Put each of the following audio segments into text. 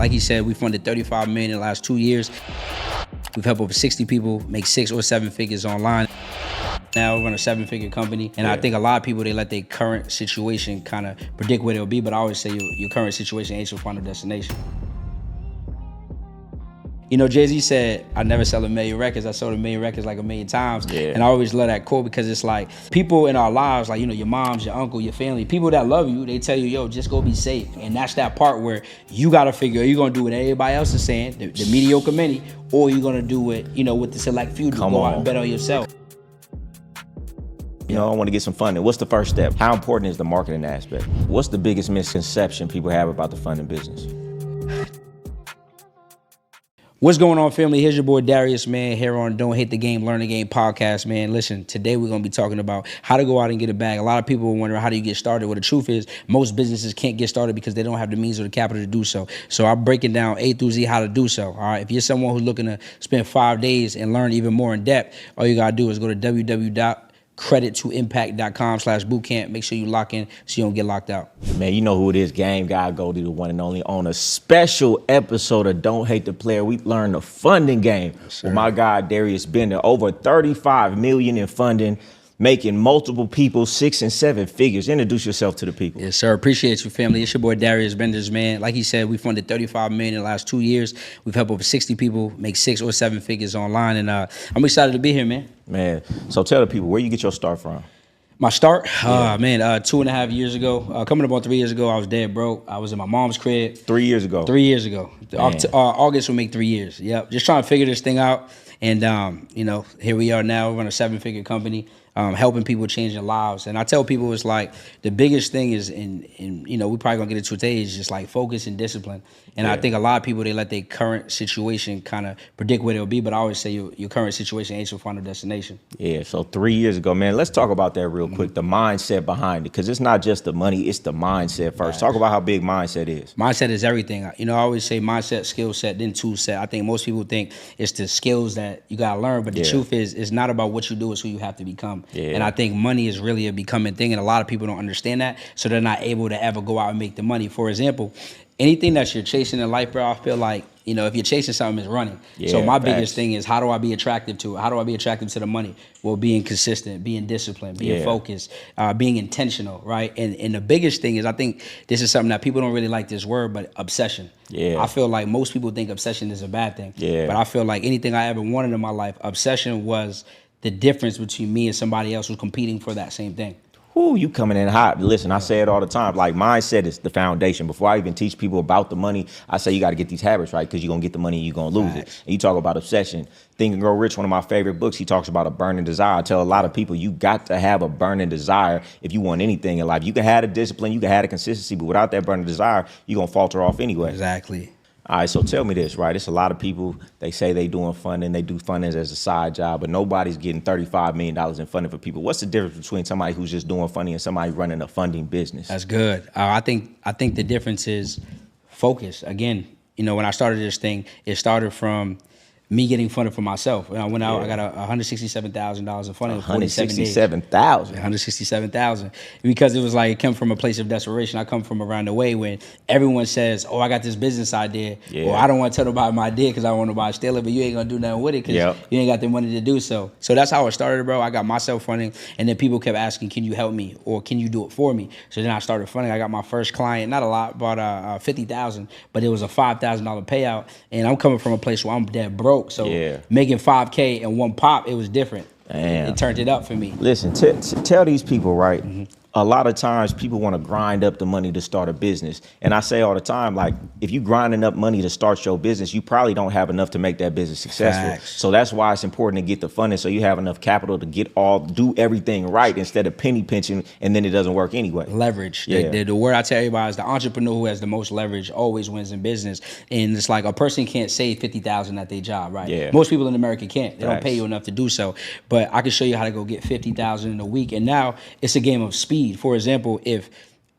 Like he said, we funded $35 million in the last 2 years. We've helped over 60 people make 6 or 7 figures online. Now we run a 7-figure company. And I think a lot of people, they let their current situation kind of predict where they'll be. But I always say your current situation ain't your final destination. You know, Jay-Z said, I never sell 1 million records. I sold 1 million records like 1 million times. Yeah. And I always love that quote because it's like people in our lives, like, you know, your moms, your uncle, your family, people that love you, they tell you, yo, just go be safe. And that's that part where you got to figure, are you going to do what everybody else is saying, the mediocre many, or are you going to do it, you know, with the select few to go out and bet on yourself? You know, I want to get some funding. What's the first step? How important is the marketing aspect? What's the biggest misconception people have about the funding business? What's going on, family? Here's your boy Darius, man, here on Don't Hate the Game, Learn the Game podcast, man. Listen, today we're going to be talking about how to go out and get a bag. A lot of people are wondering, how do you get started? Well, the truth is, most businesses can't get started because they don't have the means or the capital to do so. So I'm breaking down A through Z how to do so, all right? If you're someone who's looking to spend 5 days and learn even more in depth, all you got to do is go to www.credittoimpact.com/bootcamp. Make sure you lock in so you don't get locked out. Man, you know who it is, Game Guy Goldie, the one and only, on a special episode of Don't Hate the Player. We learned the funding game with my guy, Darius Benders. Over 35 million in funding, making multiple people 6 and 7 figures. Introduce yourself to the people. Yes, sir. Appreciate you, family. It's your boy Darius Benders, man. Like he said, we funded $35 million in the last 2 years. We've helped over 60 people make 6 or 7 figures online, and I'm excited to be here, man. Man, so tell the people, where you get your start from? My start? Man, 2.5 years ago, coming up on 3 years ago, I was dead broke. I was in my mom's crib. 3 years ago? 3 years ago. August will make 3 years. Yep. Just trying to figure this thing out. And, you know, here we are now. We run a 7-figure company, helping people change their lives. And I tell people, it's like the biggest thing is, you know, we're probably going to get into it today, is just like focus and discipline. And I think a lot of people, they let their current situation kind of predict where they'll be. But I always say your current situation ain't your final destination. Yeah, so 3 years ago, man, let's talk about that real quick, the mindset behind it. Because it's not just the money, it's the mindset first. Talk about how big mindset is. Mindset is everything. You know, I always say mindset, skill set, then tool set. I think most people think it's the skills that you got to learn. But the truth is, it's not about what you do, it's who you have to become. And I think money is really a becoming thing. And a lot of people don't understand that. So they're not able to ever go out and make the money. For example, anything that you're chasing in life, bro, I feel like, you know, if you're chasing something, it's running. So my biggest thing is, how do I be attractive to it? How do I be attractive to the money? Well, being consistent, being disciplined, being focused, being intentional, right? And the biggest thing is, I think this is something that people don't really like this word, but obsession. I feel like most people think obsession is a bad thing. But I feel like anything I ever wanted in my life, obsession was the difference between me and somebody else who's competing for that same thing. Ooh, you coming in hot. Listen, I say it all the time. Like, mindset is the foundation. Before I even teach people about the money, I say you got to get these habits right, because you're going to get the money and you're going to lose it. And you talk about obsession. Think and Grow Rich, one of my favorite books, he talks about a burning desire. I tell a lot of people, you got to have a burning desire if you want anything in life. You can have the discipline, you can have the consistency, but without that burning desire, you're going to falter off anyway. Exactly. All right, so tell me this, right? It's a lot of people, they say they doing funding, they do funding as a side job, but nobody's getting $35 million in funding for people. What's the difference between somebody who's just doing funding and somebody running a funding business? That's good. I think the difference is focus. Again, you know, when I started this thing, it started from me getting funded for myself. When I went out, I got $167,000 in funding. $167,000. $167,000, because it was like, it came from a place of desperation. I come from around the way when everyone says, "Oh, I got this business idea," or "I don't want to tell nobody my idea because I don't want nobody to steal it," but you ain't gonna do nothing with it because you ain't got the money to do so. So that's how it started, bro. I got myself funding, and then people kept asking, "Can you help me?" or "Can you do it for me?" So then I started funding. I got my first client, not a lot, bought $50,000, but it was a $5,000 payout, and I'm coming from a place where I'm dead broke. So making $5K in one pop, it was different. It turned it up for me. Listen, tell these people, right? A lot of times people want to grind up the money to start a business. And I say all the time, like, if you grinding up money to start your business, you probably don't have enough to make that business successful. So that's why it's important to get the funding, so you have enough capital to do everything right, instead of penny pinching and then it doesn't work anyway. Leverage. The word I tell everybody is, the entrepreneur who has the most leverage always wins in business. And it's like, a person can't save $50,000 at their job, right? Most people in America can't. They don't pay you enough to do so. But I can show you how to go get $50,000 in a week. And now it's a game of speed. For example, if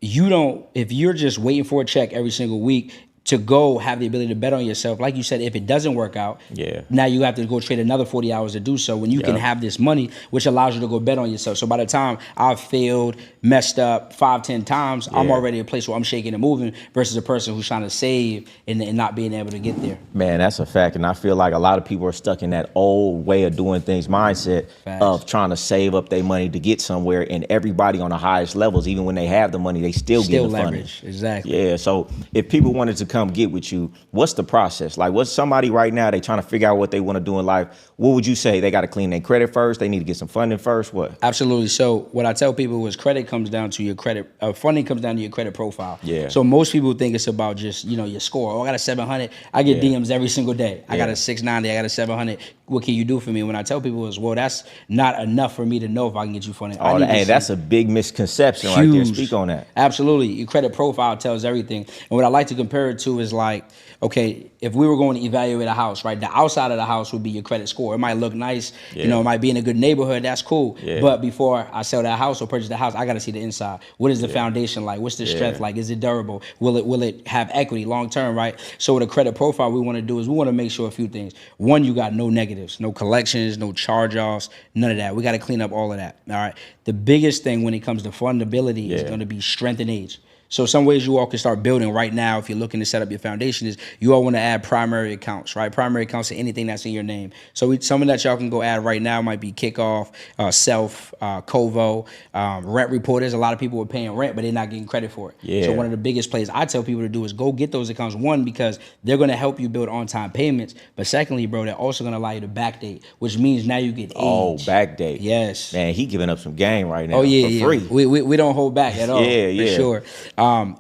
you're just waiting for a check every single week, to go have the ability to bet on yourself. Like you said, if it doesn't work out, now you have to go trade another 40 hours to do so when you can have this money, which allows you to go bet on yourself. So by the time I've failed, messed up 5-10 times, I'm already in a place where I'm shaking and moving versus a person who's trying to save and not being able to get there. Man, that's a fact. And I feel like a lot of people are stuck in that old way of doing things mindset of trying to save up their money to get somewhere. And everybody on the highest levels, even when they have the money, they still get the leverage. Exactly. Yeah. So if people wanted to come get with you, what's the process? Like, what's somebody right now, they trying to figure out what they want to do in life? What would you say? They got to clean their credit first? They need to get some funding first? What? Absolutely. So what I tell people is credit comes down to your credit, funding comes down to your credit profile. Yeah. So most people think it's about just, your score. Oh, I got a 700. I get DMs every single day. I got a 690. I got a 700. What can you do for me? When I tell people is, well, that's not enough for me to know if I can get you funding. Hey, that's a big misconception right there. Speak on that. Absolutely. Your credit profile tells everything. And what I like to compare it to is like, okay, if we were going to evaluate a house, right, the outside of the house would be your credit score. It might look nice, it might be in a good neighborhood, that's cool. But before I sell that house or purchase the house, I got to see the inside. What is the foundation like? What's the strength like? Is it durable? Will it have equity long term, right? So with a credit profile, we want to do is we want to make sure a few things. One, you got no negatives, no collections, no charge-offs, none of that. We got to clean up all of that, all right? The biggest thing when it comes to fundability is going to be strength and age. So some ways you all can start building right now if you're looking to set up your foundation is you all want to add primary accounts, right? Primary accounts to anything that's in your name. So some of that y'all can go add right now might be Kickoff, Self, Kovo, rent reporters. A lot of people are paying rent, but they're not getting credit for it. So one of the biggest plays I tell people to do is go get those accounts. One, because they're going to help you build on-time payments. But secondly, bro, they're also going to allow you to backdate, which means now you get age. Oh, backdate. Yes. Man, he giving up some game right now for free. We don't hold back at all. For sure.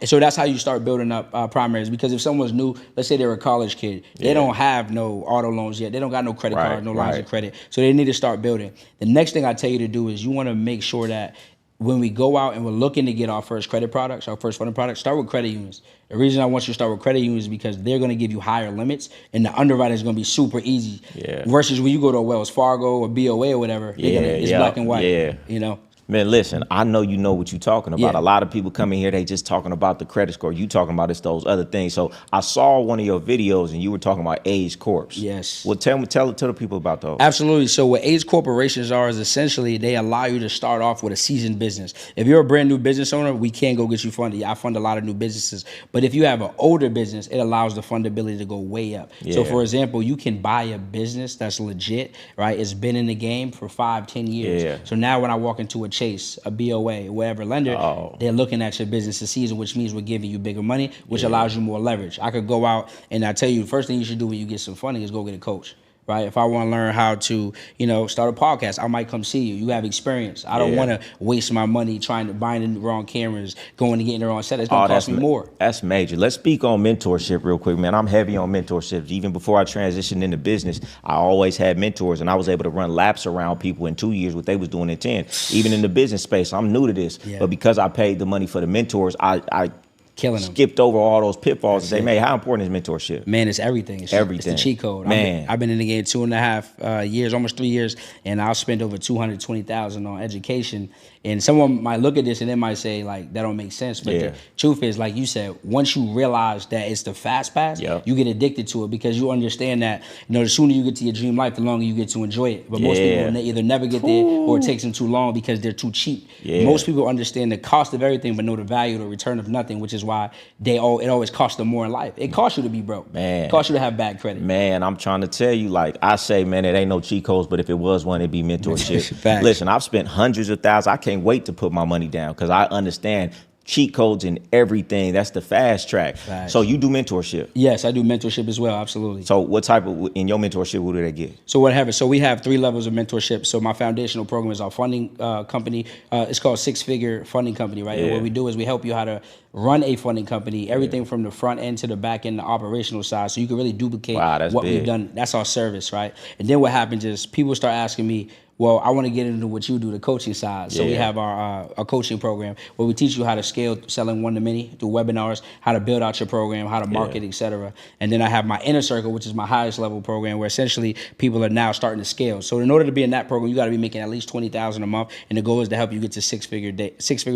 So that's how you start building up primaries. Because if someone's new, let's say they're a college kid, they don't have no auto loans yet. They don't got no credit card, no lines of credit. So they need to start building. The next thing I tell you to do is you want to make sure that when we go out and we're looking to get our first credit products, our first funding products, start with credit unions. The reason I want you to start with credit unions is because they're going to give you higher limits and the underwriting is going to be super easy. Versus when you go to a Wells Fargo or BOA or whatever, it's black and white. Man, listen, I know you know what you're talking about. A lot of people come in here, they just talking about the credit score. You talking about those other things. So I saw one of your videos and you were talking about Age Corps. Yes. Well, tell the people about those. Absolutely. So what Age corporations are is essentially they allow you to start off with a seasoned business. If you're a brand new business owner, we can't go get you funded. I fund a lot of new businesses. But if you have an older business, it allows the fundability to go way up. So for example, you can buy a business that's legit, right? It's been in the game for 5-10 years. So now when I walk into a Chase, a BOA, whatever lender, they're looking at your business this season, which means we're giving you bigger money, which allows you more leverage. I could go out and I tell you, the first thing you should do when you get some funding is go get a coach. Right? If I want to learn how to, start a podcast, I might come see you. You have experience. I don't want to waste my money buying the wrong cameras, going to get in the wrong set. It's going to cost me more. That's major. Let's speak on mentorship real quick, man. I'm heavy on mentorship. Even before I transitioned into business, I always had mentors, and I was able to run laps around people in 2 years what they was doing in 10. Even in the business space, I'm new to this. But because I paid the money for the mentors, I skipped over all those pitfalls and say, man, how important is mentorship? Man, it's everything. It's the cheat code. Man. I've been in the game 2.5 years, almost 3 years, and I'll spend over $220,000 on education. And someone might look at this and they might say, like, that don't make sense. But the truth is, like you said, once you realize that it's the fast pass, you get addicted to it because you understand that, the sooner you get to your dream life, the longer you get to enjoy it. But most people either never get there or it takes them too long because they're too cheap. Most people understand the cost of everything but know the value or the return of nothing, which is why it always costs them more in life. It costs you to be broke. Man. It costs you to have bad credit. Man, I'm trying to tell you, like I say, man, it ain't no cheat codes, but if it was one, it'd be mentorship. Listen, I've spent hundreds of thousands. I can't wait to put my money down because I understand cheat codes and everything. That's the fast track. So you do mentorship? Yes, I do mentorship as well. Absolutely. So what type of, in your mentorship, what do they get? So we have 3 levels of mentorship. So my foundational program is our funding company. It's called Six Figure Funding Company, right? And what we do is we help you how to run a funding company, everything from the front end to the back end, the operational side. So you can really duplicate what we've done. That's our service, right? And then what happens is people start asking me, well, I want to get into what you do, the coaching side. So we have our coaching program where we teach you how to scale selling one-to-many through webinars, how to build out your program, how to market, etc. And then I have my inner circle, which is my highest level program, where essentially people are now starting to scale. So in order to be in that program, you got to be making at least $20,000 a month, and the goal is to help you get to six figure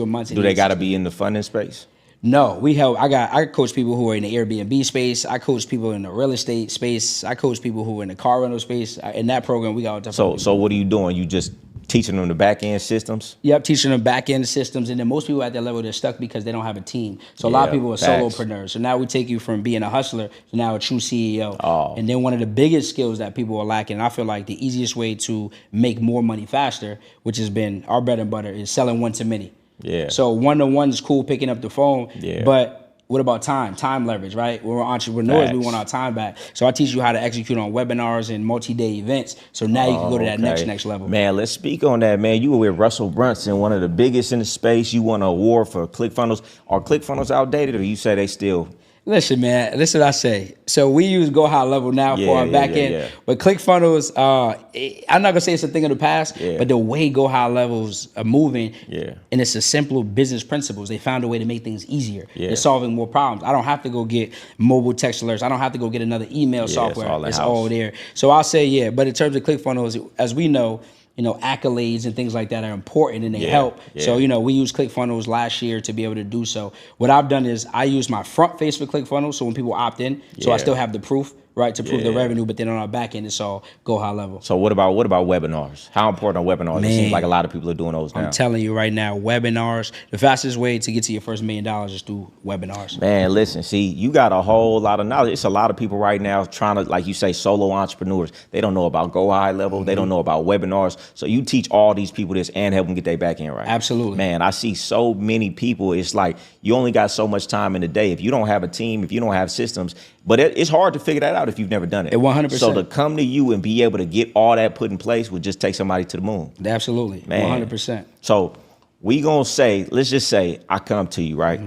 months. Do they got to be in the funding space? No, we help. I coach people who are in the Airbnb space. I coach people in the real estate space. I coach people who are in the car rental space. In that program, we got all different people. So what are you doing? You just teaching them the back end systems? Yep, teaching them back end systems, and then most people at that level, they're stuck because they don't have a team. So a lot of people are solopreneurs. So now we take you from being a hustler to now a true CEO. And then one of the biggest skills that people are lacking, and I feel like the easiest way to make more money faster, which has been our bread and butter, is selling one to many. Yeah. So one-to-one is cool, picking up the phone. Yeah. But what about time? Time leverage, right? When we're entrepreneurs, we want our time back. So I teach you how to execute on webinars and multi-day events. So now you can go to that next level. Man, let's speak on that, man. You were with Russell Brunson, one of the biggest in the space. You won an award for ClickFunnels. Are ClickFunnels outdated, or you say they still? Listen, man, listen what I say. So we use Go High Level now for our back end. But ClickFunnels, I'm not going to say it's a thing of the past, but the way Go High Levels are moving, and it's a simple business principles. They found a way to make things easier. They're solving more problems. I don't have to go get mobile text alerts. I don't have to go get another email software. It's all there. So I'll say, but in terms of ClickFunnels, as we know, accolades and things like that are important and they help. So, we use ClickFunnels last year to be able to do so. What I've done is I use my front face for ClickFunnels, so when people opt in, so I still have the proof, right, to prove the revenue, but then on our back end, it's all Go High Level. So what about webinars? How important are webinars? Man, it seems like a lot of people are doing those now. I'm telling you right now, webinars, the fastest way to get to your first $1 million is through webinars. Man, listen, see, you got a whole lot of knowledge. It's a lot of people right now trying to, like you say, solo entrepreneurs. They don't know about Go High Level. They don't know about webinars. So you teach all these people this and help them get their back end right. Absolutely. Man, I see so many people. It's like you only got so much time in the day. If you don't have a team, if you don't have systems, but it's hard to figure that out if you've never done it. 100%. So to come to you and be able to get all that put in place would just take somebody to the moon. Absolutely. Man. 100%. So we gonna say, let's just say I come to you, right?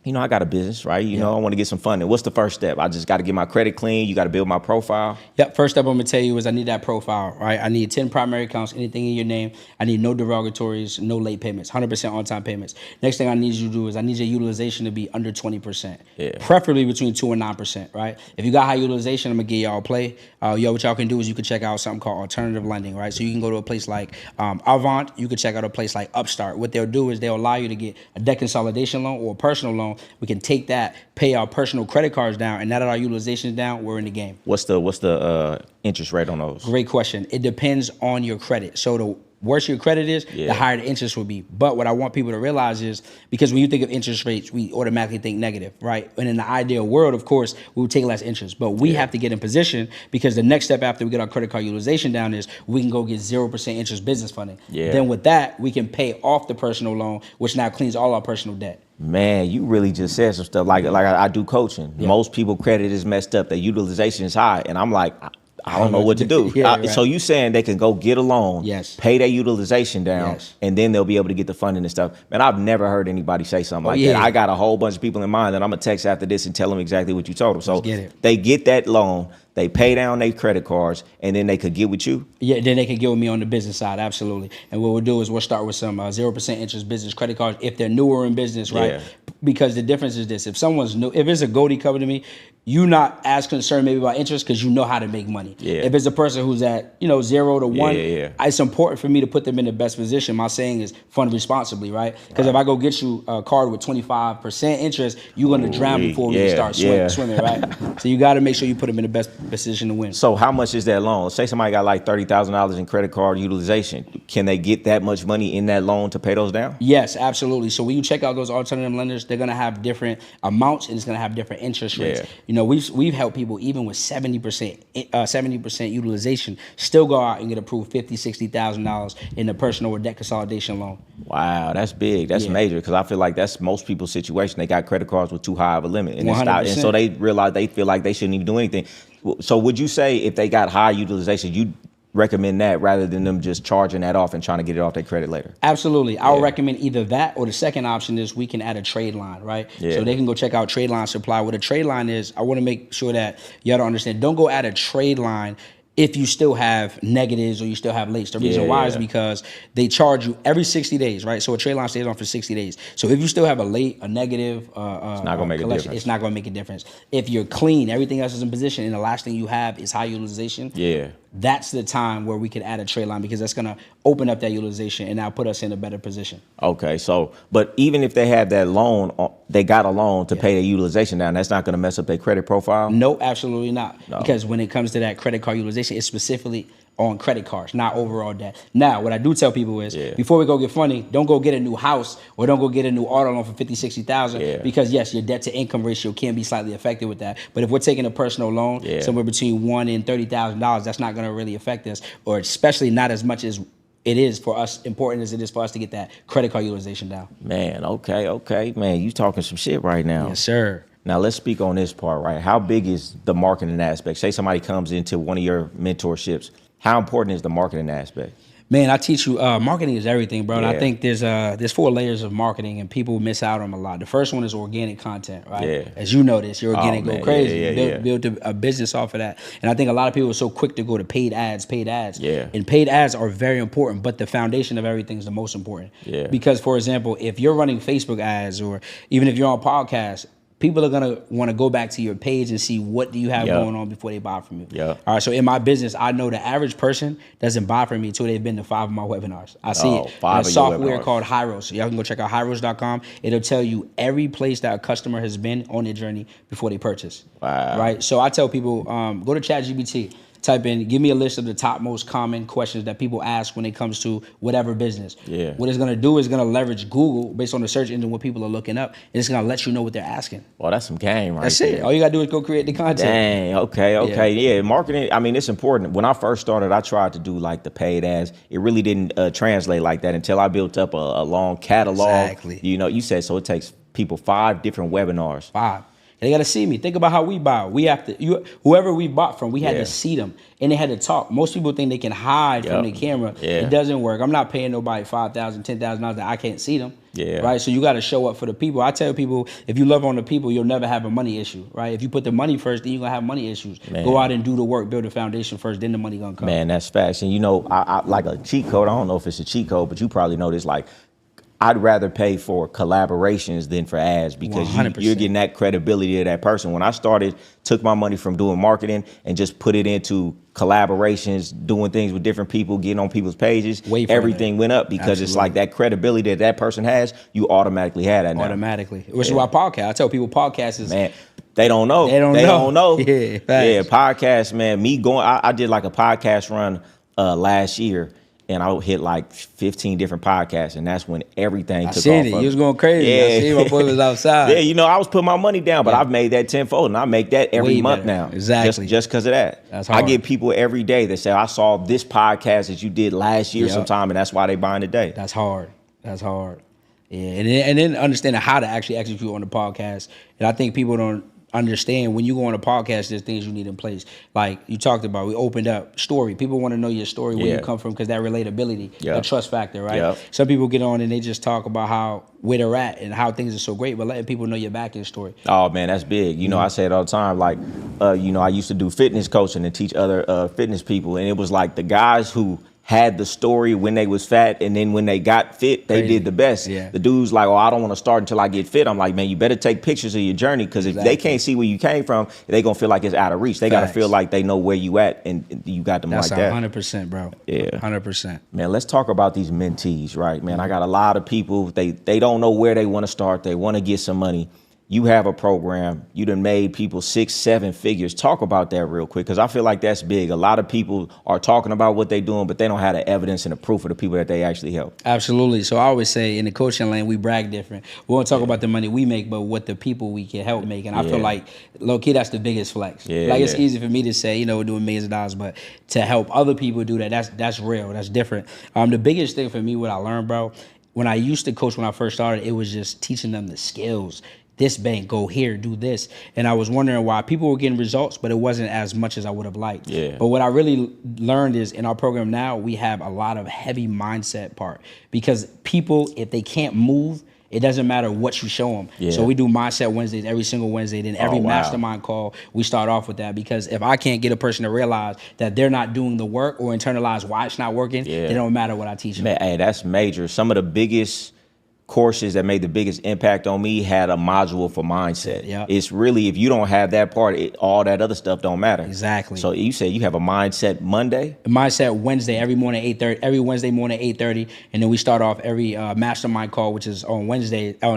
I got a business, right? I want to get some funding. What's the first step? I just got to get my credit clean. You got to build my profile. Yep. First step I'm going to tell you is I need that profile, right? I need 10 primary accounts, anything in your name. I need no derogatories, no late payments, 100% on-time payments. Next thing I need you to do is I need your utilization to be under 20%. Preferably between 2 and 9%, right? If you got high utilization, I'm going to give y'all a play. What y'all can do is you can check out something called alternative lending, right? So you can go to a place like Avant. You can check out a place like Upstart. What they'll do is they'll allow you to get a debt consolidation loan or a personal loan. We can take that, pay our personal credit cards down, and now that our utilization is down, we're in the game. What's the interest rate on those? Great question. It depends on your credit. So the worse your credit is, the higher the interest will be. But what I want people to realize is, because when you think of interest rates, we automatically think negative, right? And in the ideal world, of course, we would take less interest. But we have to get in position, because the next step after we get our credit card utilization down is we can go get 0% interest business funding. Then with that, we can pay off the personal loan, which now cleans all our personal debt. Man, you really just said some stuff. Like I do coaching. Most people credit is messed up. Their utilization is high. And I'm like, I don't know what to do. So you saying they can go get a loan, pay their utilization down, and then they'll be able to get the funding and stuff. Man, I've never heard anybody say something like that. I got a whole bunch of people in mind that I'm going to text after this and tell them exactly what you told them. So they get that loan, they pay down their credit cards, and then they could get with you? Yeah, then they could get with me on the business side, absolutely. And what we'll do is we'll start with some 0% interest business credit cards if they're newer in business, right? Because the difference is this. If someone's new, if it's a Goldie coming to me, you're not as concerned maybe about interest because you know how to make money. If it's a person who's at 0 to 1, it's important for me to put them in the best position. My saying is fund responsibly, right? Because if I go get you a card with 25% interest, you're going to drown before we start swimming, right? So you got to make sure you put them in the best position to win. So how much is that loan? Say somebody got like $30,000 in credit card utilization. Can they get that much money in that loan to pay those down? Yes, absolutely. So when you check out those alternative lenders, they're going to have different amounts and it's going to have different interest rates. We've helped people even with 70% utilization still go out and get approved $50,000, $60,000 in a personal or debt consolidation loan. Wow, that's big. That's major, because I feel like that's most people's situation. They got credit cards with too high of a limit, and, and so they realize they feel like they shouldn't even do anything. So would you say if they got high utilization, you recommend that rather than them just charging that off and trying to get it off their credit later? Absolutely. I would recommend either that, or the second option is we can add a trade line, right? So they can go check out Trade Line Supply. What a trade line is, I want to make sure that y'all don't understand. Don't go add a trade line if you still have negatives or you still have lates. The reason why is because they charge you every 60 days, right? So a trade line stays on for 60 days. So if you still have a late, a negative, it's not gonna make a difference. It's not gonna make a difference. If you're clean, everything else is in position, and the last thing you have is high utilization, that's the time where we could add a trade line, because that's going to open up that utilization and now put us in a better position. Okay, so but even if they have that loan, they got a loan to pay their utilization down, that's not going to mess up their credit profile? No, absolutely not. No. Because when it comes to that credit card utilization, it's specifically on credit cards, not overall debt. Now, what I do tell people is, before we go get funny, don't go get a new house or don't go get a new auto loan for 50, 60,000, because yes, your debt to income ratio can be slightly affected with that. But if we're taking a personal loan, somewhere between $1,000 and $30,000, that's not going to really affect us, or especially not as much as it is for us, important as it is for us to get that credit card utilization down. Man, okay. Man, you talking some shit right now. Yes, sir. Now let's speak on this part, right? How big is the marketing aspect? Say somebody comes into one of your mentorships. How important is the marketing aspect? Man, I teach you, marketing is everything, bro. And I think there's 4 layers of marketing, and people miss out on a lot. The first one is organic content, right? Yeah. As you know this, your organic go crazy. Build a business off of that. And I think a lot of people are so quick to go to paid ads. Yeah. And paid ads are very important, but the foundation of everything is the most important. Yeah. Because, for example, if you're running Facebook ads, or even if you're on podcasts, people are gonna want to go back to your page and see what do you have going on before they buy from you. Yeah. All right. So in my business, I know the average person doesn't buy from me until they've been to 5 of my webinars. I see it. 5 a software called Hyros. So y'all can go check out Hyros.com. It'll tell you every place that a customer has been on their journey before they purchase. Wow. Right. So I tell people, go to ChatGPT. Type in, give me a list of the top most common questions that people ask when it comes to whatever business. Yeah. What it's gonna do is gonna leverage Google based on the search engine, what people are looking up, and it's gonna let you know what they're asking. Well, that's some game right That's there. it. All you gotta do is go create the content. Dang, okay. Yeah, marketing, I mean, it's important. When I first started, I tried to do like the paid ads. It really didn't translate like that until I built up a long catalog. Exactly. You know, you said, so it takes people 5 different webinars. 5. They got to see me. Think about how we buy. We have to, whoever we bought from, we had to see them, and they had to talk. Most people think they can hide from the camera. It doesn't work. I'm not paying nobody $5,000, $10,000 that I can't see them. Right. So you got to show up for the people. I tell people, if you love on the people, you'll never have a money issue. Right. If you put the money first, then you're gonna have money issues. Man. Go out and do the work, build a foundation first, then the money gonna come. Man, that's facts. And you know, I like a cheat code. I don't know if it's a cheat code, but you probably know this. Like, I'd rather pay for collaborations than for ads, because you're getting that credibility of that person. When I started, took my money from doing marketing and just put it into collaborations, doing things with different people, getting on people's pages, everything went up, because it's like that credibility that that person has, you automatically had that now. Automatically. Which is why podcast. I tell people podcast is... Man, they don't know. They don't know. Yeah, podcast, man. Me going, I did like a podcast run last year. And I hit like 15 different podcasts, and that's when everything took off. I seen it. You was going crazy. Yeah. I seen my boy was outside. Yeah, you know, I was putting my money down, but I've made that tenfold, and I make that every month now. Exactly. Just because of that. That's hard. I get people every day that say, I saw this podcast that you did last year sometime, and that's why they buying today. That's hard. That's hard. Yeah, and then understanding how to actually execute on the podcast. And I think people don't understand, when you go on a podcast, there's things you need in place. Like you talked about, we opened up story. People want to know your story, where you come from, because that relatability, the trust factor, right? Some people get on and they just talk about where they're at and how things are so great, but letting people know your back end story. Oh man, that's big. You know, I say it all the time. Like, you know, I used to do fitness coaching and teach other fitness people, and it was like the guys who had the story when they was fat, and then when they got fit, they did the best. The dude's like, oh, I don't want to start until I get fit. I'm like, man, you better take pictures of your journey, because if they can't see where you came from, they gonna feel like it's out of reach. They gotta feel like they know where you at, and you got them like that. That's 100%, bro. Yeah, 100%. Man, let's talk about these mentees, right? Man, I got a lot of people, they don't know where they want to start. They want to get some money. You have a program. You done made people 6, 7 figures. Talk about that real quick, because I feel like that's big. A lot of people are talking about what they're doing, but they don't have the evidence and the proof of the people that they actually help. Absolutely. So I always say, in the coaching lane, we brag different. We won't talk about the money we make, but what the people we can help make. And I feel like, low key, that's the biggest flex. It's easy for me to say, you know, we're doing millions of dollars, but to help other people do that, that's real. That's different. The biggest thing for me, what I learned, bro, when I used to coach when I first started, it was just teaching them the skills. This bank, go here, do this. And I was wondering why people were getting results, but it wasn't as much as I would have liked. But what I really learned is, in our program now, we have a lot of heavy mindset part, because people, if they can't move, it doesn't matter what you show them. So we do Mindset Wednesdays every single Wednesday. Then every mastermind call, we start off with that, because if I can't get a person to realize that they're not doing the work or internalize why it's not working, it don't matter what I teach them. Man, hey, that's major. Some of the biggest courses that made the biggest impact on me had a module for mindset. Yep. It's really, if you don't have that part, all that other stuff don't matter. Exactly. So you said you have a mindset Monday? Mindset Wednesday, every morning 8:30, every Wednesday morning 8:30, and then we start off every mastermind call, which is on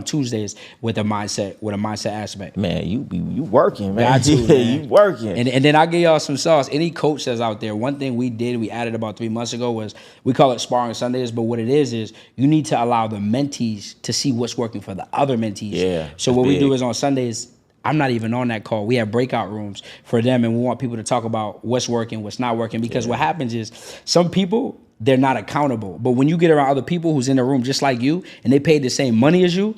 Tuesdays with a mindset aspect. Man, you working, man. Got to, man. You working. And then I'll give y'all some sauce. Any coach that's out there, one thing we added about 3 months ago was, we call it Sparring Sundays, but what it is you need to allow the mentees to see what's working for the other mentees. Yeah. So what we do is on Sundays, I'm not even on that call. We have breakout rooms for them, and we want people to talk about what's working, what's not working, because what happens is some people, they're not accountable. But when you get around other people who's in the room just like you and they paid the same money as you,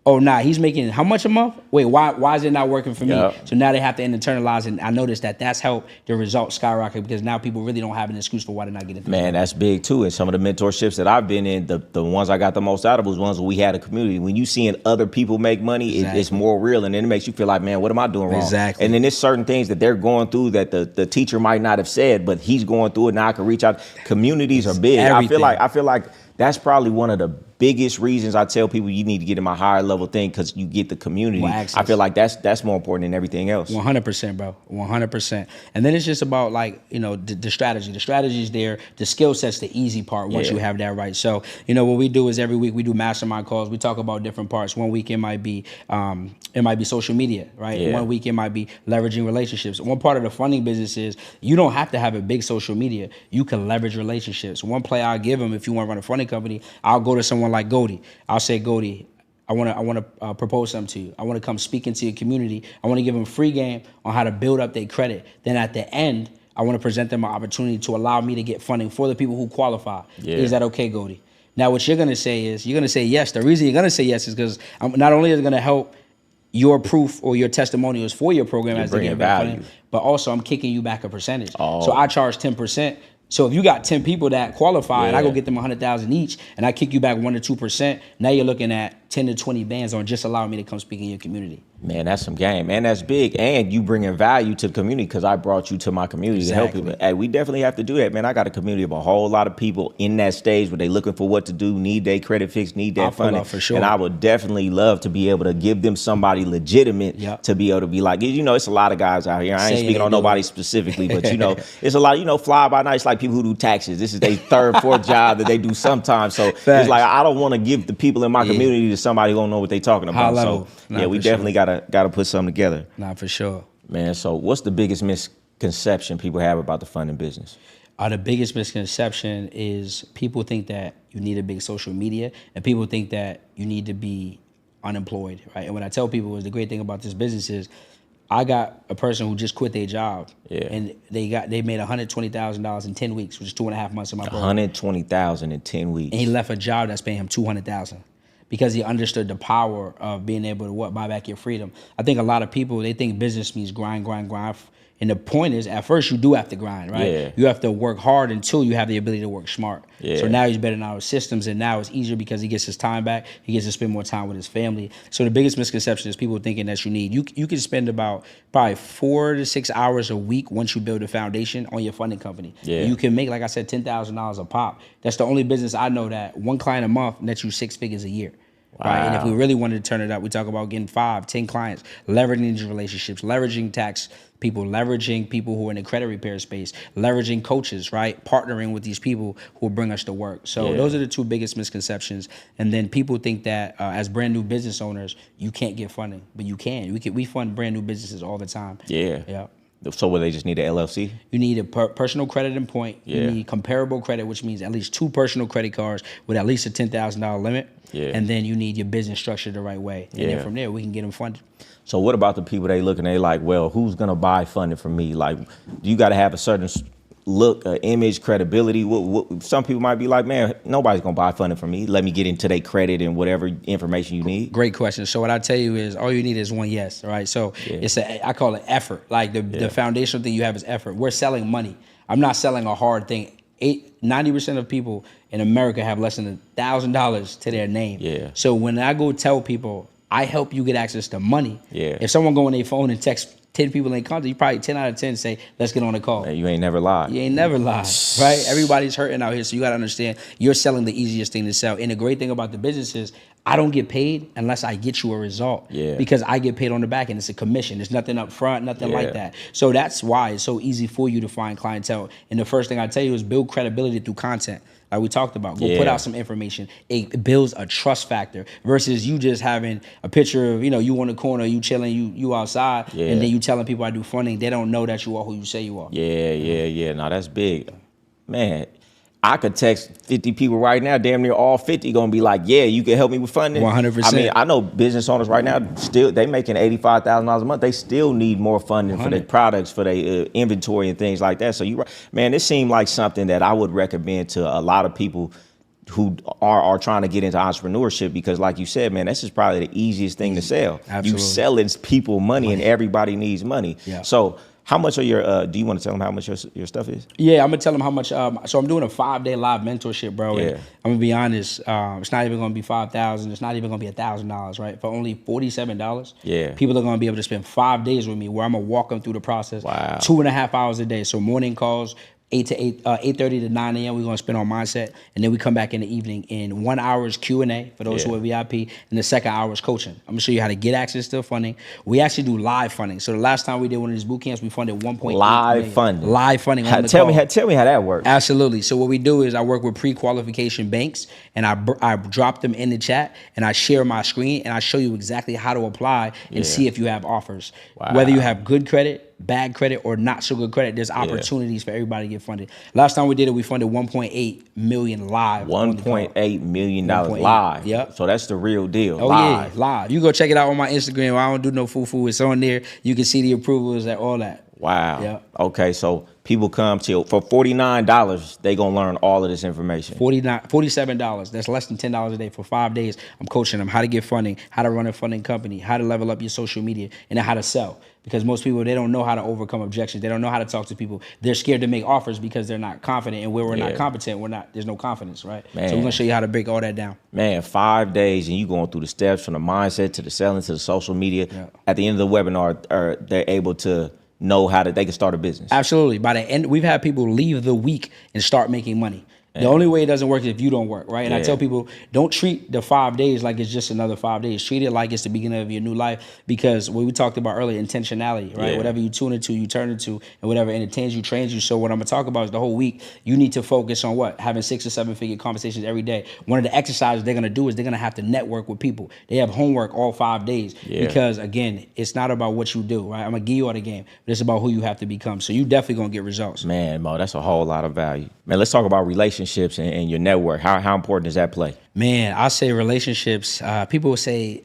oh, nah, he's making how much a month? Wait, why is it not working for me? So now they have to internalize, and I noticed that's helped the results skyrocket, because now people really don't have an excuse for why they're not getting through. Man, that's big too. And some of the mentorships that I've been in, the ones I got the most out of was ones where we had a community. When you seeing other people make money, it's more real, and then it makes you feel like, man, what am I doing wrong? Exactly. And then there's certain things that they're going through that the teacher might not have said, but he's going through it. Now I can reach out. Communities are big. Everything. I feel like that's probably one of the biggest reasons I tell people you need to get in my higher level thing, because you get the community. I feel like that's more important than everything else. 100%, bro. 100%. And then it's just about, like, the strategy. The strategy is there. The skill set's the easy part once you have that right. So, what we do is every week we do mastermind calls. We talk about different parts. One week it might be social media, right? Yeah. One week it might be leveraging relationships. One part of the funding business is you don't have to have a big social media. You can leverage relationships. One play I'll give them, if you want to run a funding company, I'll go to someone like Goldie. I'll say, Goldie, I want to propose something to you. I want to come speak into your community. I want to give them free game on how to build up their credit. Then at the end, I want to present them an opportunity to allow me to get funding for the people who qualify. Yeah. Is that okay, Goldie? Now, what you're going to say is, you're going to say yes. The reason you're going to say yes is because not only is it going to help your proof or your testimonials for your program as they get back funding, but also I'm kicking you back a percentage. So I charge 10%. So if you got 10 people that qualify and I go get them 100,000 each and I kick you back 1 to 2%, now you're looking at 10 to 20 bands on just allowing me to come speak in your community. Man, that's some game. Man, that's big. And you bringing value to the community, because I brought you to my community to help people. Hey, we definitely have to do that, man. I got a community of a whole lot of people in that stage where they looking for what to do, need their credit fixed, need that funding. For sure. And I would definitely love to be able to give them somebody legitimate to be able to be like, it's a lot of guys out here. I ain't speaking on nobody specifically, but it's a lot, fly by night. It's like people who do taxes. This is their third, fourth job that they do sometimes. So it's like, I don't want to give the people in my community to somebody who don't know what they talking about. So we definitely gotta put something together. Nah, for sure. Man, so what's the biggest misconception people have about the funding business? The biggest misconception is people think that you need a big social media, and people think that you need to be unemployed, right? And what I tell people is, the great thing about this business is, I got a person who just quit their job, and they made $120,000 in 10 weeks, which is 2.5 months of my program. $120,000 in 10 weeks. And he left a job that's paying him $200,000. Because he understood the power of being able to buy back your freedom. I think a lot of people, they think business means grind. And the point is, at first you do have to grind, right? Yeah. You have to work hard until you have the ability to work smart. Yeah. So now he's better in our systems, and now it's easier because he gets his time back. He gets to spend more time with his family. So the biggest misconception is people thinking that you can spend about probably 4 to 6 hours a week once you build a foundation on your funding company. Yeah. You can make, like I said, $10,000 a pop. That's the only business I know that one client a month nets you 6 figures a year. Wow. Right. And if we really wanted to turn it up, we talk about getting 5, 10 clients, leveraging these relationships, leveraging tax people, leveraging people who are in the credit repair space, leveraging coaches, right? Partnering with these people who will bring us to work. So those are the two biggest misconceptions. And then people think that as brand new business owners, you can't get funding, but you can. We fund brand new businesses all the time. Yeah. So will they just need an LLC? You need a personal credit in point. You need comparable credit, which means at least 2 personal credit cards with at least a $10,000 limit. And then you need your business structured the right way. And then from there, we can get them funded. So what about the people they like, well, who's going to buy funding from me? Like, do you got to have a certain look, image, credibility? Some people might be like, man, nobody's going to buy funding from me. Let me get into their credit and whatever information you need. Great question. So what I tell you is all you need is one yes, right? So I call it effort. Like the foundational thing you have is effort. We're selling money. I'm not selling a hard thing. 90% of people in America have less than $1,000 to their name. So when I go tell people, I help you get access to money. If someone go on their phone and text 10 people in contact, you probably 10 out of 10 say, let's get on the call. Man, you ain't never lied. You ain't never lied, right? Everybody's hurting out here, so you got to understand you're selling the easiest thing to sell. And the great thing about the business is I don't get paid unless I get you a result. Yeah. Because I get paid on the back end. It's a commission. There's nothing up front, nothing like that. So that's why it's so easy for you to find clientele. And the first thing I tell you is build credibility through content. Like we talked about, go put out some information. It builds a trust factor versus you just having a picture of, you on the corner, you chilling, you outside, and then you telling people I do funding. They don't know that you are who you say you are. Yeah. No, that's big. Man, I could text 50 people right now, damn near all 50 gonna be like, yeah, you can help me with funding. 100%. I mean, I know business owners right now, still, they making $85,000 a month. They still need more funding 100. For their products, for their inventory and things like that. So man, this seemed like something that I would recommend to a lot of people who are trying to get into entrepreneurship, because like you said, man, this is probably the easiest thing to sell. Absolutely. You selling people money and everybody needs money. Yeah. So how much are your, do you want to tell them how much your stuff is? Yeah, I'm going to tell them how much. So I'm doing a 5-day live mentorship, bro. Yeah. And I'm going to be honest, it's not even going to be $5,000. It's not even going to be $1,000, right? For only $47, people are going to be able to spend 5 days with me where I'm going to walk them through the process. Wow. 2.5 hours a day. So morning calls, 8:30 to 9 a.m. we're going to spend on mindset, and then we come back in the evening in 1 hour's Q&A for those who are VIP, and the second hour is coaching. I'm going to show you how to get access to funding. We actually do live funding. So the last time we did one of these boot camps, we funded 1.8 live funding. Live funding. Tell me how that works. Absolutely. So what we do is I work with pre-qualification banks, and I drop them in the chat, and I share my screen, and I show you exactly how to apply and see if you have offers. Wow. Whether you have good credit, bad credit, or not so good credit, there's opportunities for everybody to get funded. Last time we did it, we funded 1.8 million live. $1.8 million live. Yep. So that's the real deal. Oh live. Yeah, live. You go check it out on my Instagram. I don't do no foo-foo. It's on there. You can see the approvals and all that. Wow. Yep. Okay, so people come to, for $49, they gonna learn all of this information. $47. That's less than $10 a day. For 5 days, I'm coaching them how to get funding, how to run a funding company, how to level up your social media, and then how to sell. Because most people, they don't know how to overcome objections. They don't know how to talk to people. They're scared to make offers because they're not confident. And where we're not competent, there's no confidence, right? Man. So we're gonna show you how to break all that down. Man, 5 days and you going through the steps from the mindset to the selling to the social media. Yeah. At the end of the webinar, they're able to know how they can start a business. Absolutely. By the end, we've had people leave the week and start making money. The only way it doesn't work is if you don't work, right? And I tell people, don't treat the 5 days like it's just another 5 days. Treat it like it's the beginning of your new life, because what we talked about earlier, intentionality, right? Whatever you tune into, you turn into, and whatever entertains you, trains you. So what I'm gonna talk about is the whole week, you need to focus on what? Having 6 or 7 figure conversations every day. One of the exercises they're gonna do is they're gonna have to network with people. They have homework all 5 days because, again, it's not about what you do, right? I'm gonna give you all the game, but it's about who you have to become. So you definitely gonna get results. Man, Mo, that's a whole lot of value. Man, let's talk about relationships and your network. How important does that play? Man, I say relationships. People will say,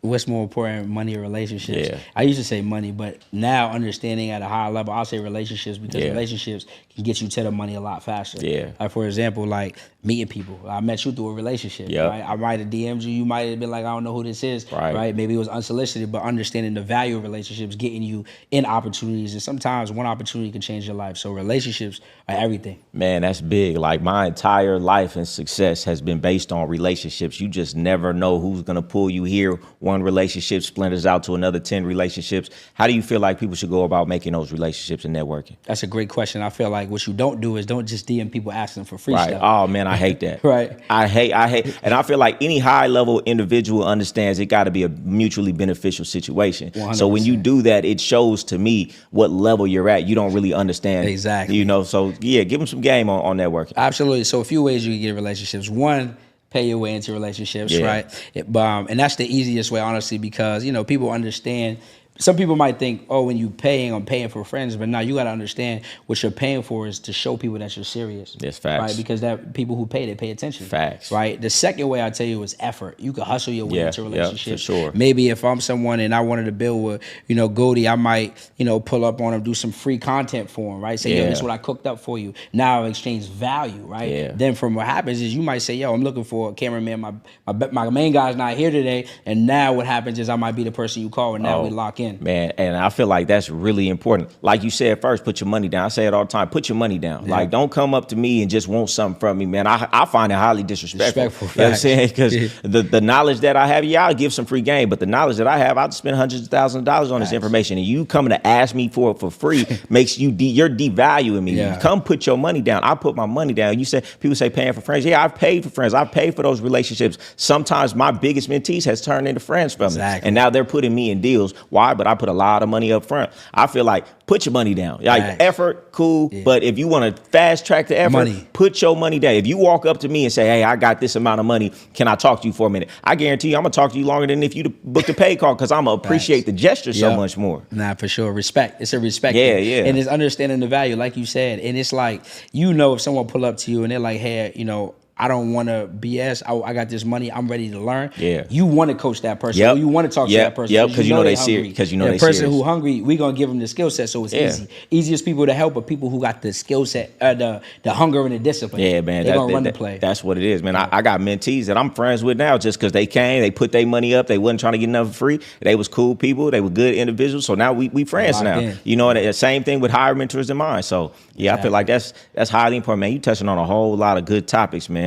what's more important, money or relationships? Yeah. I used to say money, but now understanding at a higher level, I'll say relationships, because relationships can get you to the money a lot faster. Yeah. Like, for example, like meeting people. I met you through a relationship, right? I might have DM'd you. You might have been like, I don't know who this is, right? Maybe it was unsolicited, but understanding the value of relationships, getting you in opportunities. And sometimes one opportunity can change your life. So relationships are everything. Man, that's big. Like, my entire life and success has been based on relationships. You just never know who's going to pull you here. One relationship splinters out to another 10 relationships. How do you feel like people should go about making those relationships and networking? That's a great question. I feel like what you don't do is don't just DM people asking for free stuff. Oh man, I hate that. Right. I hate, and I feel like any high level individual understands it got to be a mutually beneficial situation. 100%. So when you do that, it shows to me what level you're at. You don't really understand. Exactly. You know, so yeah, give them some game on networking. Absolutely. So a few ways you can get relationships. One, pay your way into relationships, right? And that's the easiest way, honestly, because, you know, people understand. Some people might think, oh, when you paying, I'm paying for friends, but now you got to understand what you're paying for is to show people that you're serious. That's facts. Right? Because that people who pay, they pay attention. Facts. Right? The second way I tell you is effort. You can hustle your way into relationships. Yeah, for sure. Maybe if I'm someone and I wanted to build with, you know, Goldie, I might, you know, pull up on him, do some free content for him, right? Say, yo, this is what I cooked up for you. Now exchange value, right? Yeah. Then from what happens is you might say, yo, I'm looking for a cameraman. My main guy's not here today. And now what happens is I might be the person you call, and now we lock in. Man, and I feel like that's really important. Like you said first, put your money down. I say it all the time, put your money down. Like, don't come up to me and just want something from me, man. I find it highly disrespectful. You know what I'm saying? Because the knowledge that I have, I'll give some free game, but the knowledge that I have, I'll spend hundreds of thousands of dollars on this information, and you coming to ask me for it for free makes you you're devaluing me. You come put your money down. I put my money down. You said, people say paying for friends. Yeah, I've paid for friends. I've paid for those relationships. Sometimes my biggest mentees has turned into friends from me, and now they're putting me in deals. Why? But I put a lot of money up front. I feel like put your money down. Like effort, cool. But if you want to fast track the effort, put your money down. If you walk up to me and say, hey, I got this amount of money, can I talk to you for a minute? I guarantee you I'm going to talk to you longer than if you booked a pay call, because I'm going to appreciate the gesture so much more. Nah, for sure. Respect. It's a respect thing. Yeah. And it's understanding the value, like you said. And it's like, if someone pull up to you and they're like, hey, I don't want to BS. I got this money. I'm ready to learn. Yeah. You want to coach that person. Or you want to talk to that person. Because you know they serious. Because you know they serious. The person who hungry, we going to give them the skill set, so it's easy. Easiest people to help are people who got the skill set, the hunger and the discipline. Yeah, man. They're going to run the play. That's what it is, man. I got mentees that I'm friends with now just because they came. They put their money up. They wasn't trying to get nothing free. They was cool people. They were good individuals. So now we friends now. You know, the same thing with higher mentors than mine. So, I feel like that's highly important, man. You touching on a whole lot of good topics, man.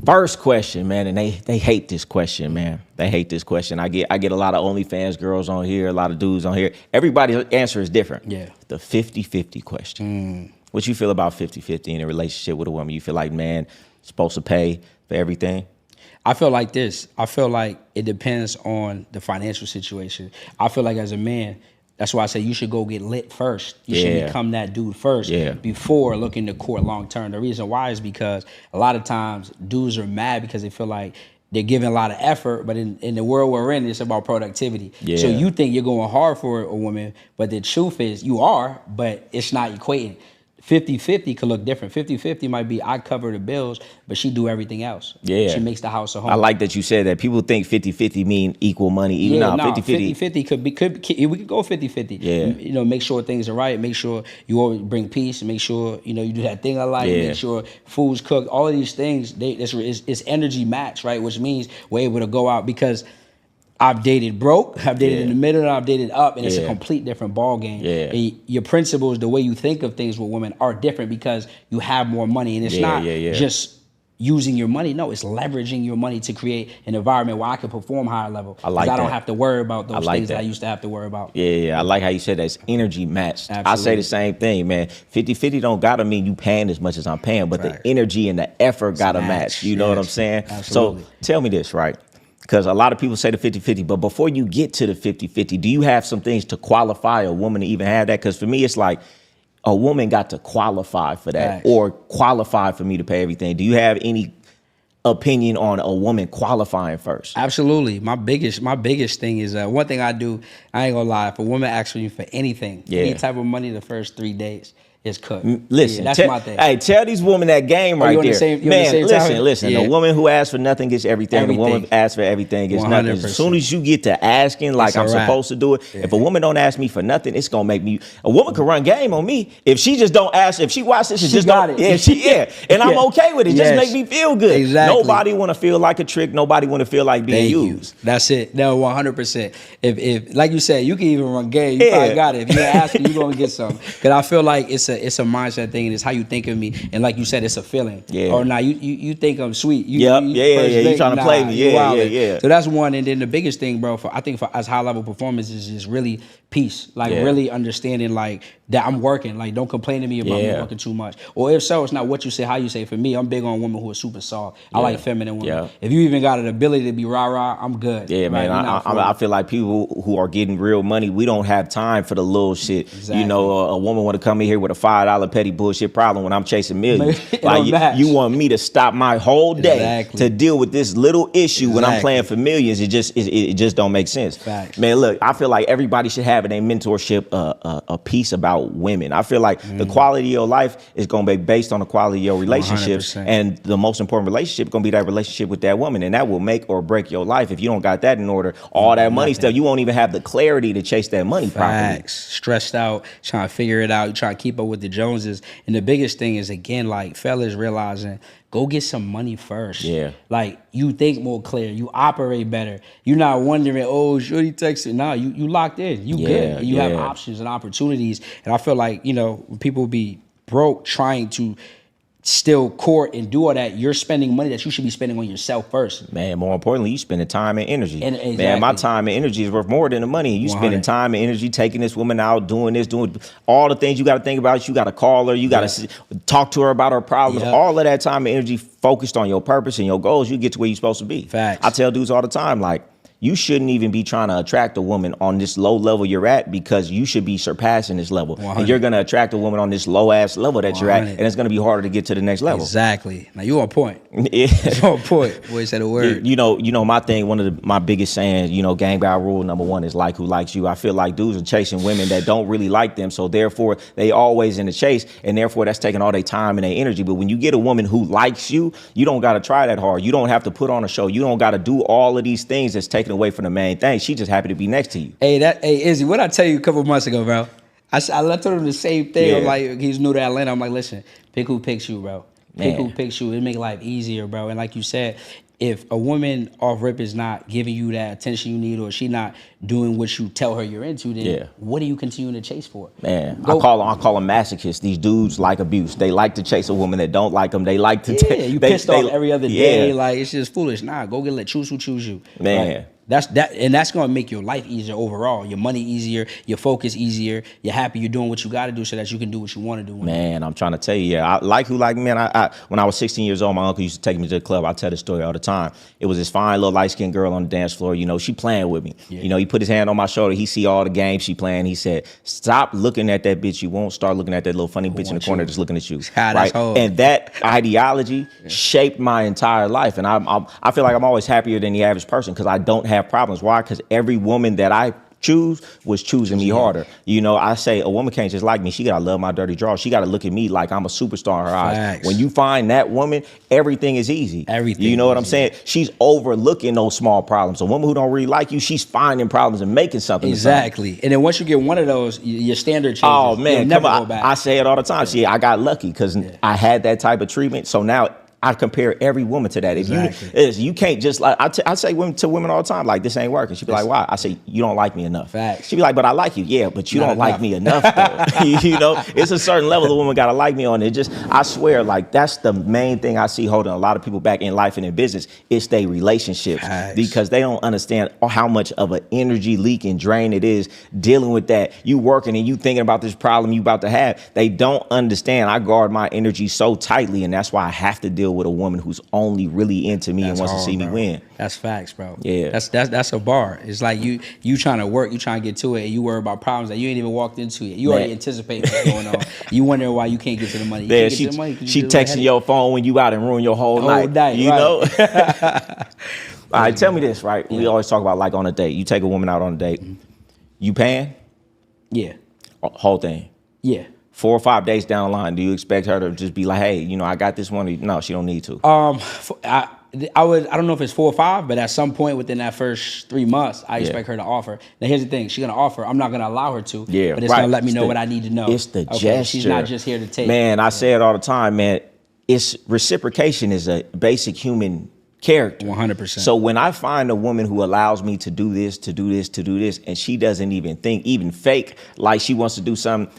First question, man, and they hate this question, man. They hate this question. I get a lot of OnlyFans girls on here, a lot of dudes on here. Everybody's answer is different. Yeah. The 50-50 question. What you feel about 50-50 in a relationship with a woman? You feel like, man, supposed to pay for everything? I feel like this. I feel like it depends on the financial situation. I feel like as a man, that's why I say you should go get lit first. You should become that dude first before looking to court long term. The reason why is because a lot of times dudes are mad because they feel like they're giving a lot of effort, but in the world we're in, it's about productivity. Yeah. So you think you're going hard for a woman, but the truth is you are, but it's not equating. 50-50 could look different. 50-50 might be I cover the bills, but she do everything else. Yeah. She makes the house a home. I like that you said that. People think 50-50 mean equal money. Even now, 50-50 could be, we could go 50-50. Yeah. Make sure things are right. Make sure you always bring peace. Make sure, you do that thing I like. Yeah. Make sure food's cooked. All of these things, it's energy match, right? Which means we're able to go out because I've dated broke, I've dated in the middle, and I've dated up, and it's a complete different ball game. Yeah. Your principles, the way you think of things with women are different because you have more money, and it's not just using your money. No, it's leveraging your money to create an environment where I can perform higher level. I like that. I don't have to worry about those things that I used to have to worry about. Yeah. I like how you said that. It's energy matched. Absolutely. I say the same thing, man. 50-50 don't gotta mean you paying as much as I'm paying, but the energy and the effort gotta match. You know what I'm saying? Absolutely. So tell me this, right? Because a lot of people say the 50-50, but before you get to the 50-50, do you have some things to qualify a woman to even have that? Because for me, it's like a woman got to qualify for that or qualify for me to pay everything. Do you have any opinion on a woman qualifying first? Absolutely. My biggest thing is one thing I do, I ain't gonna lie, if a woman asks me for anything, any type of money the first 3 days, it's cooked. Listen, that's my thing. Hey, tell these women that game right there. Man, listen. The woman who asks for nothing gets everything. The woman who asks for everything gets 100%. Nothing. As soon as you get to asking, like I'm supposed to do it, if a woman don't ask me for nothing, it's gonna make me. A woman can run game on me if she just don't ask. If she watch this, she just got it. And I'm okay with it. Just make me feel good. Exactly. Nobody want to feel like a trick. Nobody want to feel like being used. That's it. No, 100%. If like you said, you can even run game. You probably got it. If you're asking, you're gonna get something. Because I feel like it's a mindset thing, and it's how you think of me, and like you said, it's a feeling. Or now you think I'm sweet. You trying to play me. Yeah. So that's one, and then the biggest thing, bro, I think for as high level performance is really peace, like really understanding like that I'm working. Like don't complain to me about me working too much, or if so, it's not what you say, how you say. For me, I'm big on women who are super soft. I like feminine women. Yeah. If you even got an ability to be rah-rah, I'm good. Yeah, right? Man. I feel like people who are getting real money, we don't have time for the little shit. Exactly. A woman want to come in here with a $5 petty bullshit problem when I'm chasing millions. Like you want me to stop my whole day to deal with this little issue when I'm playing for millions. It just don't make sense. Facts. Man, look, I feel like everybody should have in a mentorship a piece about women. I feel like the quality of your life is going to be based on the quality of your relationships, 100%. And the most important relationship is going to be that relationship with that woman, and that will make or break your life. If you don't got that in order, all that money stuff, you won't even have the clarity to chase that money properly. Stressed out, trying to figure it out, you trying to keep up with the Joneses. And the biggest thing is, again, like fellas realizing go get some money first. Yeah. Like, you think more clear, you operate better. You're not wondering, oh, shorty texted. Nah, you locked in. You good. And you have options and opportunities. And I feel like, you know, people be broke trying to still court and do all that, you're spending money that you should be spending on yourself first. Man, more importantly, you spending time and energy. Exactly. Man, my time and energy is worth more than the money. You 100. spending time and energy taking this woman out, doing this, doing all the things you got to think about. You got to call her. You got to talk to her about her problems. All of that time and energy focused on your purpose and your goals, you get to where you're supposed to be. Facts. I tell dudes all the time, like, you shouldn't even be trying to attract a woman on this low level you're at, because you should be surpassing this level. 100. And you're going to attract a woman on this low ass level that you're at, and it's going to be harder to get to the next level. Exactly. Now you on point. Yeah. You on point. Boy said a word. You know, my thing, one of my biggest sayings, you know, gang battle rule number 1 is like who likes you. I feel like dudes are chasing women that don't really like them, so therefore they always in the chase, and therefore that's taking all their time and their energy. But when you get a woman who likes you, you don't got to try that hard. You don't have to put on a show. You don't got to do all of these things that's taken away from the main thing. She just happy to be next to you. Hey, Izzy, what I tell you a couple months ago, bro? I told him the same thing. I'm like, he's new to Atlanta. I'm like, listen, pick who picks you, bro. Pick who picks you. It make life easier, bro. And like you said, if a woman off rip is not giving you that attention you need, or she not doing what you tell her you're into, then what are you continuing to chase for? Man, I call them masochists. These dudes like abuse. They like to chase a woman that don't like them. They like to you pissed off every other day. Like, it's just foolish. Nah, go get choose who choose you. Man. Like, that's gonna make your life easier overall. Your money easier, your focus easier. You're happy you're doing what you got to do so that you can do what you want to do. Man, I'm trying to tell you, I like who like me. Man, I when I was 16 years old, my uncle used to take me to the club. I tell this story all the time. It was this fine little light skinned girl on the dance floor. You know, she playing with me. You know, he put his hand on my shoulder. He see all the games she playing. He said, "Stop looking at that bitch. You won't start looking at that little funny bitch in the corner just looking at you." Right? And that ideology shaped my entire life. And I feel like I'm always happier than the average person because I don't have problems. Why? Because every woman that I choose was choosing me harder. You know, I say a woman can't just like me. She gotta love my dirty draws. She gotta look at me like I'm a superstar in her eyes. When you find that woman, everything is easy. Everything. You know what I'm saying? She's overlooking those small problems. A woman who don't really like you, she's finding problems and making something. Exactly. And then once you get one of those, your standard changes. Oh man, you'll never go back. I say it all the time. See, I got lucky because I had that type of treatment. So now I compare every woman to that. If you can't just like, I say to women all the time, like, this ain't working. She'd be like, why? I say, you don't like me enough. Facts. She'd be like, but I like you. Yeah, but you don't like me enough though. You know, it's a certain level the woman gotta like me on. It just, I swear, like, that's the main thing I see holding a lot of people back in life and in business. It's their relationships. Because they don't understand how much of an energy leak and drain it is dealing with that. You working and you thinking about this problem you about to have. They don't understand. I guard my energy so tightly, and that's why I have to deal with a woman who's only really into me and wants to see me win. That's facts, bro. Yeah. That's a bar. It's like you trying to work, you trying to get to it, and you worry about problems that you ain't even walked into yet. You already anticipate what's going on. You wondering why you can't get to the money. She texting your phone when you out and ruin your whole night. You know? All right, tell me this, right? We always talk about like on a date. You take a woman out on a date. You paying? Yeah. Whole thing? Yeah. 4 or 5 days down the line, do you expect her to just be like, hey, you know, I got this one? No, she don't need to. I don't know if it's 4 or 5, but at some point within that first 3 months, I expect her to offer. Now, here's the thing. She's going to offer. I'm not going to allow her to. Yeah, but it's going to let me know what I need to know. It's the gesture. She's not just here to take. Man, I say it all the time, man. It's reciprocation is a basic human character. 100%. So when I find a woman who allows me to do this, and she doesn't even think, even fake, like she wants to do something,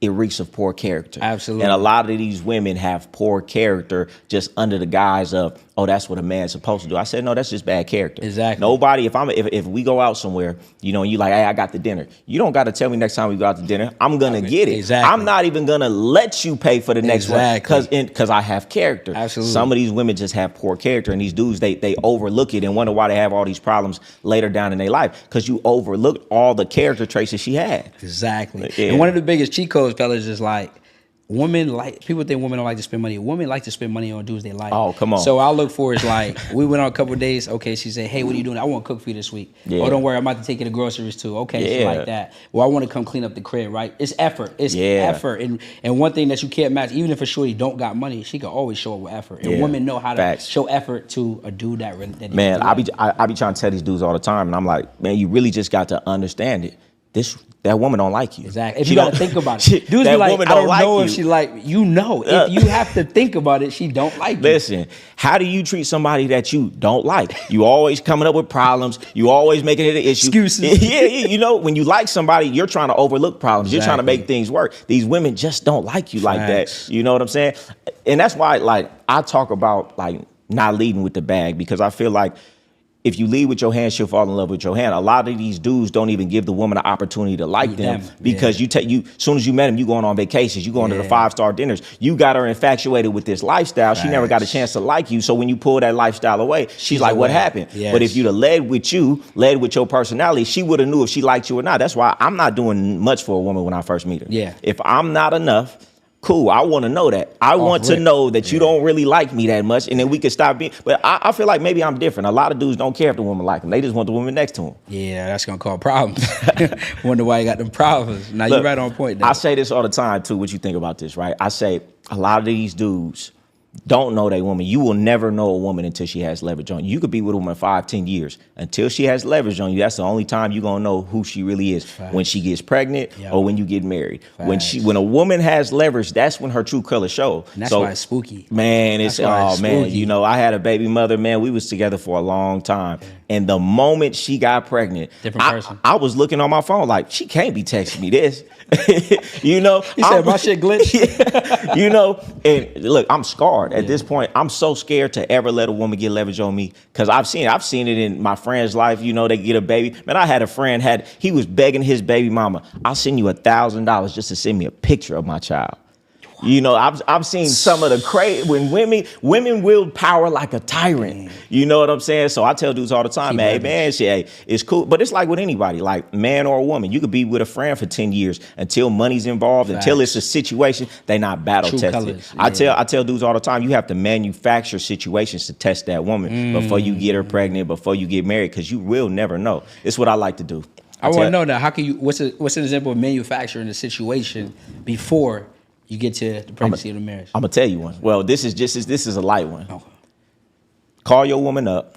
it reeks of poor character. Absolutely. And a lot of these women have poor character just under the guise of, oh, that's what a man's supposed to do. I said, no, that's just bad character. Exactly. Nobody, if we go out somewhere, you know, and you like, hey, I got the dinner. You don't got to tell me next time we go out to dinner. I'm going to get it. Exactly. I'm not even going to let you pay for the next one because I have character. Absolutely. Some of these women just have poor character, and these dudes, they overlook it and wonder why they have all these problems later down in their life because you overlooked all the character traits that she had. Exactly. Yeah. And one of the biggest cheat codes, fellas, is like, people think women don't like to spend money. Women like to spend money on dudes they like. Oh, come on. So I look for is like, we went on a couple of days. Okay, she said, hey, what are you doing? I want to cook for you this week. Yeah. Oh, don't worry, I'm about to take you to groceries too. Okay, she like that. Well, I want to come clean up the crib, right? It's effort. It's effort. And one thing that you can't match, even if a shorty don't got money, she can always show up with effort. And women know how to show effort to a dude that man, I be trying to tell these dudes all the time, and I'm like, man, you really just got to understand it. that woman don't like you. Exactly. If you got to think about it. Dudes be like, I don't know if she like you. If you have to think about it, she don't like you. Listen, how do you treat somebody that you don't like? You always coming up with problems. You always making it an issue. Excuses. Yeah. When you like somebody, you're trying to overlook problems. You're trying to make things work. These women just don't like you like that. You know what I'm saying? And that's why, like, I talk about, like, not leading with the bag, because I feel like if you lead with your hand, she'll fall in love with your hand. A lot of these dudes don't even give the woman an opportunity to like them because as soon as you met them, you going on vacations, you going to the 5-star dinners. You got her infatuated with this lifestyle. She never got a chance to like you. So when you pull that lifestyle away, she's like, what happened? Yes. But if you'd have led with your personality, she would have knew if she liked you or not. That's why I'm not doing much for a woman when I first meet her. Yeah. If I'm not enough, cool, I want to know that. I want to know that you don't really like me that much, and then we can stop being. But I feel like maybe I'm different. A lot of dudes don't care if the woman like them. They just want the woman next to them. Yeah, that's going to cause problems. Wonder why you got them problems. Now, you're right on point, though. I say this all the time, too. What you think about this, right? I say a lot of these dudes don't know they woman. You will never know a woman until she has leverage on you. You could be with a woman 5-10 years. Until she has leverage on you, that's the only time you're going to know who she really is. Facts. When she gets pregnant or when you get married. Facts. When a woman has leverage, that's when her true colors show. And that's why it's spooky. Man, man, I had a baby mother, man, we was together for a long time. And the moment she got pregnant, different person. I was looking on my phone like, she can't be texting me this. He said my shit glitched. And look, I'm scarred at this point. I'm so scared to ever let a woman get leverage on me, because I've seen it in my friend's life. They get a baby. Man, I had a friend he was begging his baby mama, I'll send you $1,000 just to send me a picture of my child. I've seen some of the crazy when women wield power like a tyrant. You know what I'm saying? So I tell dudes all the time, it's cool. But it's like with anybody, like man or a woman. You could be with a friend for 10 years until money's involved, until it's a situation, they not battle tested. Colors, I tell dudes all the time, you have to manufacture situations to test that woman before you get her pregnant, before you get married, because you will never know. It's what I like to do. I want to know now, how can you, what's an example of manufacturing a situation before you get to the pregnancy of the marriage? I'm gonna tell you one. Well, this is a light one. Okay. Call your woman up.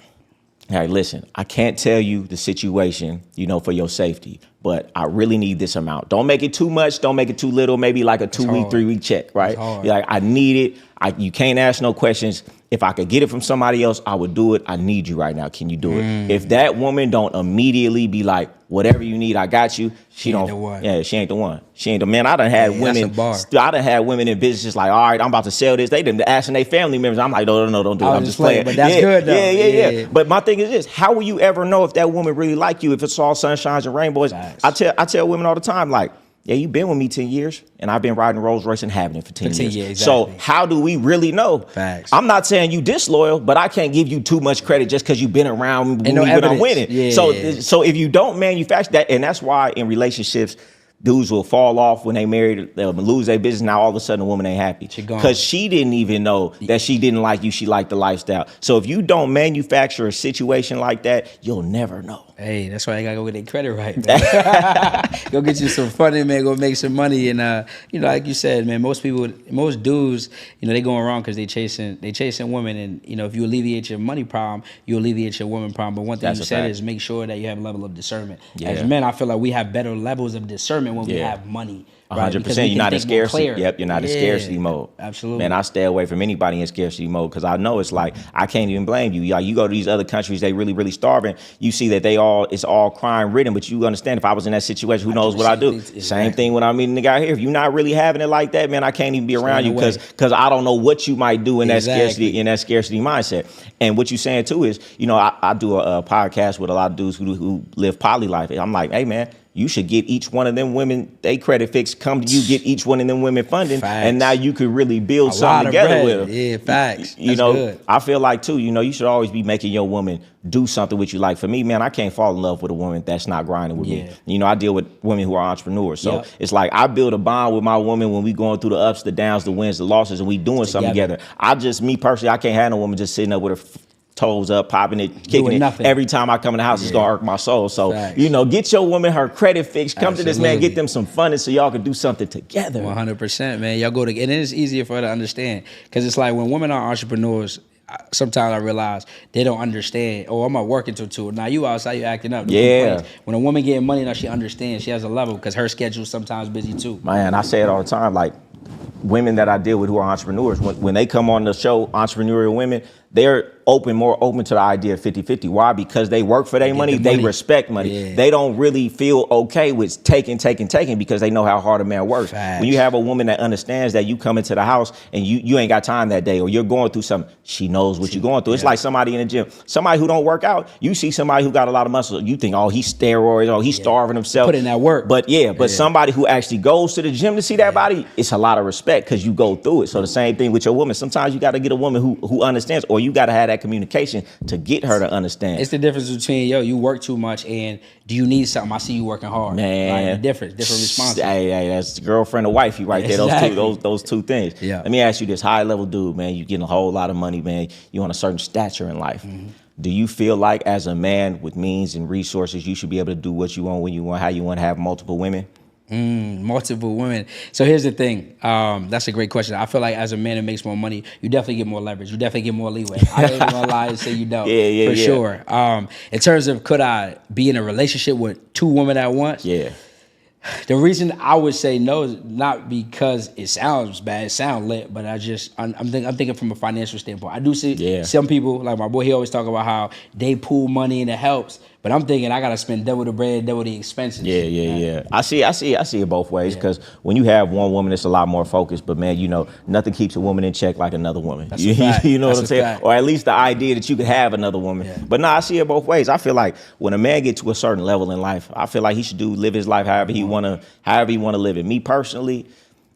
Hey, listen, I can't tell you the situation, for your safety, but I really need this amount. Don't make it too much. Don't make it too little. Maybe like a 2-week, 3-week check, right? You're like, I need it. You can't ask no questions. If I could get it from somebody else, I would do it. I need you right now. Can you do it? If that woman don't immediately be like, whatever you need, I got you. She ain't the one. Yeah, she ain't the one. She ain't the man. I done had women in business like, all right, I'm about to sell this. They done asking their family members. I'm like, no, don't do it. I'm just playing. But that's good though. Yeah. But my thing is this: how will you ever know if that woman really like you if it's all sunshines and rainbows? Facts. I tell women all the time, like, yeah, you've been with me 10 years, and I've been riding Rolls Royce and having it for 10 years. Exactly. So how do we really know? Facts. I'm not saying you disloyal, but I can't give you too much credit just because you've been around when we've been winning. Yeah. So if you don't manufacture that, and that's why in relationships, dudes will fall off when they married, they'll lose their business. Now all of a sudden the woman ain't happy because she didn't even know that she didn't like you. She liked the lifestyle. So if you don't manufacture a situation like that, you'll never know. Hey, that's why I gotta go get their credit right, man. Go get you some funding, man. Go make some money, and like you said, man, most dudes, they going wrong because they chasing women, and if you alleviate your money problem, you alleviate your woman problem. But one thing you said is make sure that you have a level of discernment. Yeah. As men, I feel like we have better levels of discernment when we have money. 100%. You're not in scarcity. Yep, you're not in scarcity mode. Absolutely. Man, I stay away from anybody in scarcity mode because I know it's like I can't even blame you. You go to these other countries, they really, really starving. You see that it's all crime ridden, but you understand if I was in that situation, who knows what I do? Same thing when I'm meeting the guy here. If you're not really having it like that, man, I can't even be around you because I don't know what you might do in that scarcity mindset. And what you're saying too is, I do a podcast with a lot of dudes who live poly life. I'm like, hey man, you should get each one of them women, they credit fix, come to you, get each one of them women funding, and now you could really build something together with them. Yeah, facts. Good. I feel like too, you should always be making your woman do something with you. Like for me, man, I can't fall in love with a woman that's not grinding with me. I deal with women who are entrepreneurs. So it's like I build a bond with my woman when we going through the ups, the downs, the wins, the losses, and we doing something together. Me personally, I can't have no woman just sitting up with her toes up, popping it, kicking it. Nothing. Every time I come in the house, it's gonna irk my soul. So, get your woman her credit fixed. Come to this man, get them some funding so y'all can do something together. 100%, man. Y'all go together. And it's easier for her to understand. Because it's like when women are entrepreneurs, sometimes I realize they don't understand. Oh, I'm at work until 2. Now you outside, you acting up. Yeah. When a woman getting money, now she understands. She has a level because her schedule's sometimes busy too. Man, I say it all the time. Like, women that I deal with who are entrepreneurs, when they come on the show, entrepreneurial women, they're more open to the idea of 50-50. Why? Because they work for their money, they respect money. Yeah. They don't really feel okay with taking because they know how hard a man works. Facts. When you have a woman that understands that you come into the house and you ain't got time that day, or you're going through something, she knows what you're going through. It's like somebody in the gym, somebody who don't work out, you see somebody who got a lot of muscle, you think, oh, he's steroids, oh, he's starving himself. Put in that work. But somebody who actually goes to the gym to see that body, it's a lot of respect because you go through it. So the same thing with your woman. Sometimes you got to get a woman who understands, or you got to have that communication to get her to understand. It's the difference between, you work too much and do you need something? I see you working hard. Man. Like, different responses. Hey, that's girlfriend or wifey right there. Exactly. Those two things. Yeah. Let me ask you this, high level dude, man, you getting a whole lot of money, man. You on a certain stature in life. Mm-hmm. Do you feel like as a man with means and resources, you should be able to do what you want, when you want, how you want, to have multiple women? Multiple women. So here's the thing. That's a great question. I feel like as a man that makes more money, you definitely get more leverage. You definitely get more leeway. I ain't gonna lie and say you don't. For sure. In terms of could I be in a relationship with 2 women at once? Yeah. The reason I would say no is not because it sounds bad, it sounds lit, but I'm thinking from a financial standpoint. I do see some people, like my boy, he always talk about how they pool money and it helps. But I'm thinking I gotta spend double the bread, double the expenses. Yeah. I see it both ways, because when you have one woman, it's a lot more focused. But man, nothing keeps a woman in check like another woman. That's a fact. You know That's what I'm saying? Fact. Or at least the idea that you could have another woman. Yeah. But no, I see it both ways. I feel like when a man gets to a certain level in life, I feel like he should live his life however he wanna live it. Me personally,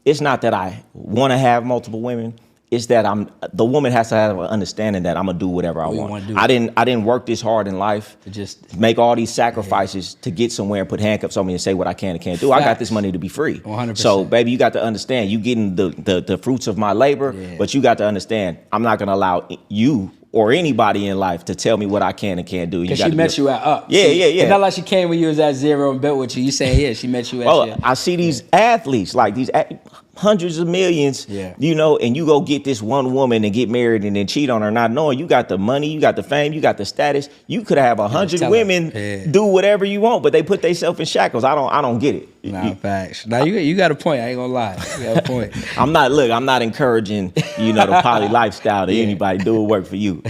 it's not that I wanna have multiple women. It's that the woman has to have an understanding that I'm gonna do whatever I want. I didn't work this hard in life to just make all these sacrifices to get somewhere and put handcuffs on me and say what I can and can't do. Facts. I got this money to be free. 100%. So baby, you got to understand, you getting the fruits of my labor, but you got to understand, I'm not gonna allow you or anybody in life to tell me what I can and can't do. Because she met you at up. Yeah. It's not like she came when you was at 0 and built with you. You saying, she met you at I see these athletes, like these hundreds of millions, and you go get this one woman and get married and then cheat on her, not knowing you got the money, you got the fame, you got the status. You could have 100 women do whatever you want, but they put themselves in shackles. I don't get it. Nah, facts. Now you got a point. I ain't gonna lie. You got a point. I'm not encouraging, the poly lifestyle to anybody. Do what work for you.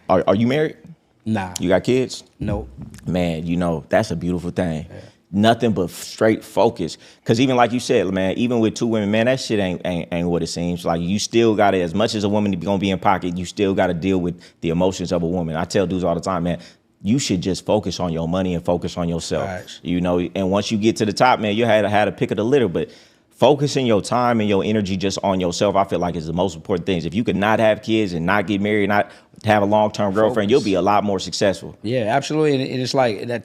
Are you married? Nah. You got kids? Nope. Man, that's a beautiful thing. Yeah. Nothing but straight focus. Because even like you said, man, even with 2 women, man, that shit ain't what it seems. Like, you still got to, as much as a woman gonna be in pocket, you still got to deal with the emotions of a woman. I tell dudes all the time, man, you should just focus on your money and focus on yourself. Right. And once you get to the top, man, you had a pick of the litter, but focusing your time and your energy just on yourself, I feel like, is the most important things. If you could not have kids and not get married, not have a long-term girlfriend, you'll be a lot more successful. Yeah, absolutely. And it's like that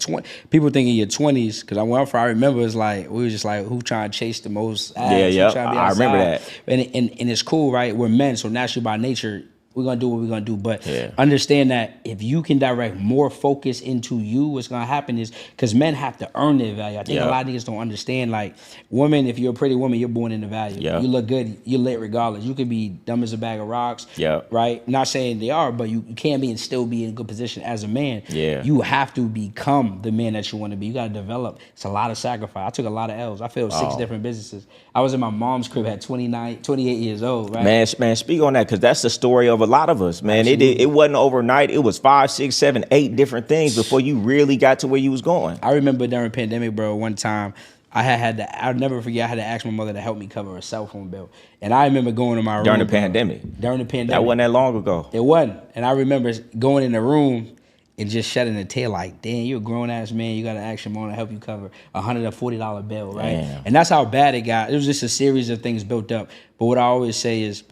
people think in your 20s, because I remember it's like, we were just like, who trying to chase the most ass? I remember that. And it's cool, right? We're men, so naturally by nature, we're going to do what we're going to do. But understand that if you can direct more focus into you, what's going to happen is, because men have to earn their value. I think a lot of niggas don't understand, like, women, if you're a pretty woman, you're born into value. You look good, you're lit regardless. You could be dumb as a bag of rocks, right? Not saying they are, but you can be and still be in a good position as a man. You have to become the man that you want to be. You got to develop. It's a lot of sacrifice. I took a lot of L's. I failed 6 different businesses. I was in my mom's crib at 28 years old, right? Man, speak on that, because that's the story of a lot of us, man. It wasn't overnight. It was 5, 6, 7, 8 different things before you really got to where you was going. I remember during the pandemic, bro, one time I'll never forget, I had to ask my mother to help me cover a cell phone bill. And I remember going to my room. During the pandemic? During the pandemic. That wasn't that long ago. It wasn't. And I remember going in the room and just shedding a tear like, damn, you're a grown-ass man. You got to ask your mom to help you cover a $140 bill, right? Damn. And that's how bad it got. It was just a series of things built up. But what I always say is,